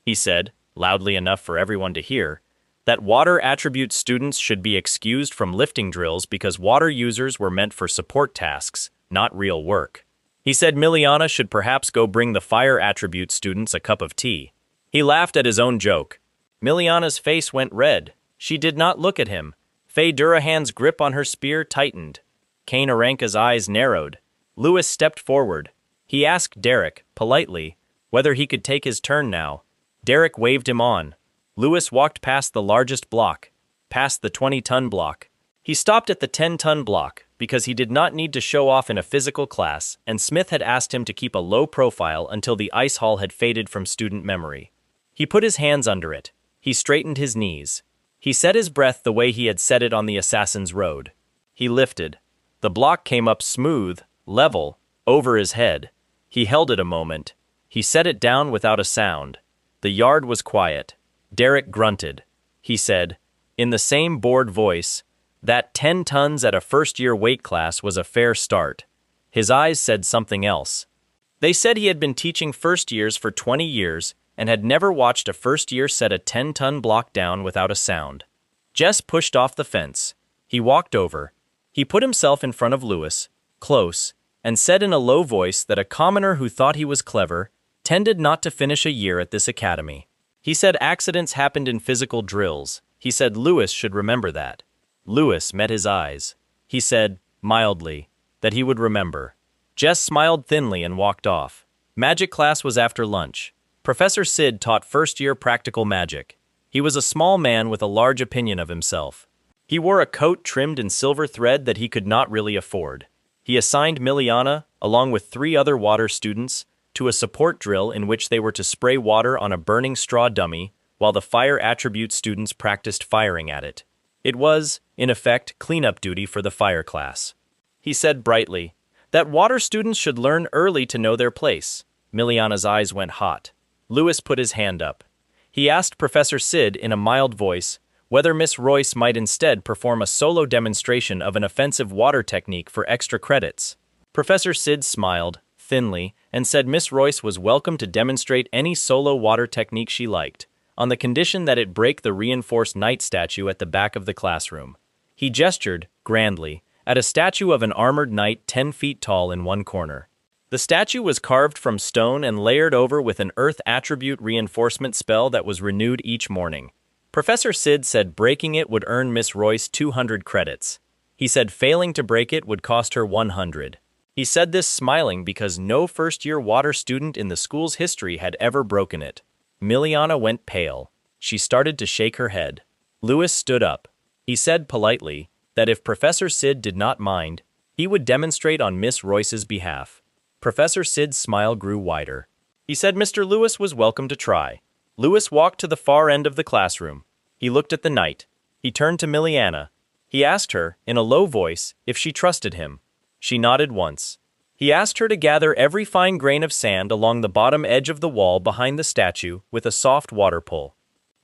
He said, loudly enough for everyone to hear, that water attribute students should be excused from lifting drills because water users were meant for support tasks, not real work. He said Miliana should perhaps go bring the fire attribute students a cup of tea. He laughed at his own joke. Miliana's face went red. She did not look at him. Faye Durahan's grip on her spear tightened. Kane Aranka's eyes narrowed. Lewis stepped forward. He asked Derek, politely, whether he could take his turn now. Derek waved him on. Lewis walked past the largest block, past the 20-ton block. He stopped at the 10-ton block because he did not need to show off in a physical class, and Smith had asked him to keep a low profile until the ice hall had faded from student memory. He put his hands under it. He straightened his knees. He set his breath the way he had set it on the Assassin's Road. He lifted. The block came up smooth, level, over his head. He held it a moment. He set it down without a sound. The yard was quiet. Derek grunted. He said, in the same bored voice, that 10 tons at a first-year weight class was a fair start. His eyes said something else. They said he had been teaching first years for 20 years and had never watched a first year set a 10-ton block down without a sound. Jess pushed off the fence. He walked over. He put himself in front of Lewis, close, and said in a low voice that a commoner who thought he was clever tended not to finish a year at this academy. He said accidents happened in physical drills. He said Lewis should remember that. Lewis met his eyes. He said, mildly, that he would remember. Jess smiled thinly and walked off. Magic class was after lunch. Professor Sid taught first-year practical magic. He was a small man with a large opinion of himself. He wore a coat trimmed in silver thread that he could not really afford. He assigned Miliana, along with 3 other water students, to a support drill in which they were to spray water on a burning straw dummy while the fire attribute students practiced firing at it. It was, in effect, cleanup duty for the fire class. He said brightly that water students should learn early to know their place. Miliana's eyes went hot. Lewis put his hand up. He asked Professor Sid in a mild voice whether Miss Royce might instead perform a solo demonstration of an offensive water technique for extra credits. Professor Sid smiled, thinly, and said Miss Royce was welcome to demonstrate any solo water technique she liked, on the condition that it break the reinforced knight statue at the back of the classroom. He gestured, grandly, at a statue of an armored knight 10 feet tall in one corner. The statue was carved from stone and layered over with an earth attribute reinforcement spell that was renewed each morning. Professor Sid said breaking it would earn Miss Royce 200 credits. He said failing to break it would cost her 100. He said this smiling because no first-year water student in the school's history had ever broken it. Miliana went pale. She started to shake her head. Lewis stood up. He said politely that if Professor Sid did not mind, he would demonstrate on Miss Royce's behalf. Professor Sid's smile grew wider. He said Mr. Lewis was welcome to try. Lewis walked to the far end of the classroom. He looked at the knight. He turned to Miliana. He asked her, in a low voice, if she trusted him. She nodded once. He asked her to gather every fine grain of sand along the bottom edge of the wall behind the statue with a soft water pull.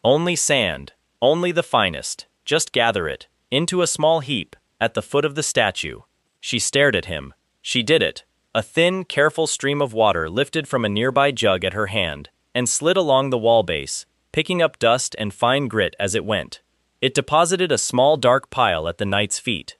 Only sand, only the finest, just gather it, into a small heap, at the foot of the statue. She stared at him. She did it. A thin, careful stream of water lifted from a nearby jug at her hand and slid along the wall base, picking up dust and fine grit as it went. It deposited a small dark pile at the knight's feet.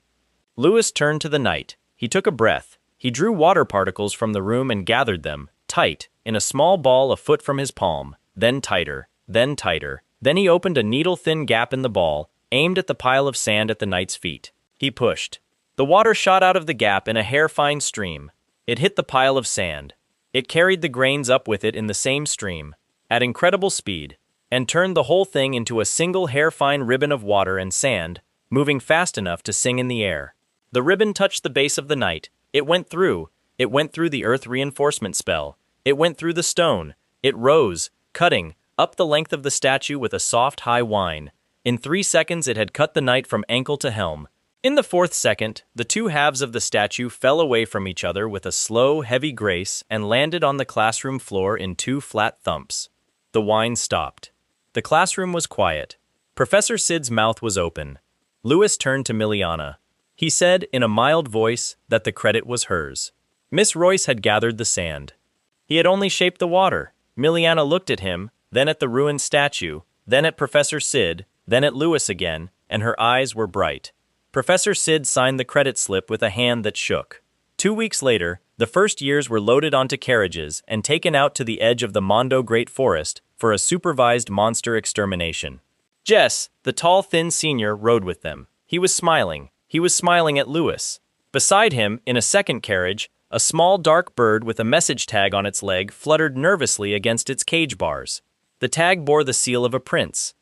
Lewis turned to the knight. He took a breath. He drew water particles from the room and gathered them, tight, in a small ball a foot from his palm, then tighter, then tighter. Then he opened a needle-thin gap in the ball, aimed at the pile of sand at the knight's feet. He pushed. The water shot out of the gap in a hair-fine stream. It hit the pile of sand. It carried the grains up with it in the same stream, at incredible speed, and turned the whole thing into a single hair-fine ribbon of water and sand, moving fast enough to sing in the air. The ribbon touched the base of the knight. It went through the earth reinforcement spell. It went through the stone. It rose, cutting, up the length of the statue with a soft, high whine. In 3 seconds it had cut the knight from ankle to helm. In the 4th second, the 2 halves of the statue fell away from each other with a slow, heavy grace and landed on the classroom floor in 2 flat thumps. The whine stopped. The classroom was quiet. Professor Sid's mouth was open. Lewis turned to Miliana. He said, in a mild voice, that the credit was hers. Miss Royce had gathered the sand. He had only shaped the water. Miliana looked at him, then at the ruined statue, then at Professor Sid, then at Lewis again, and her eyes were bright. Professor Sid signed the credit slip with a hand that shook. 2 weeks later, the first years were loaded onto carriages and taken out to the edge of the Mondo Great Forest for a supervised monster extermination. Jess, the tall, thin senior, rode with them. He was smiling. He was smiling at Lewis. Beside him, in a second carriage, a small dark bird with a message tag on its leg fluttered nervously against its cage bars. The tag bore the seal of a prince.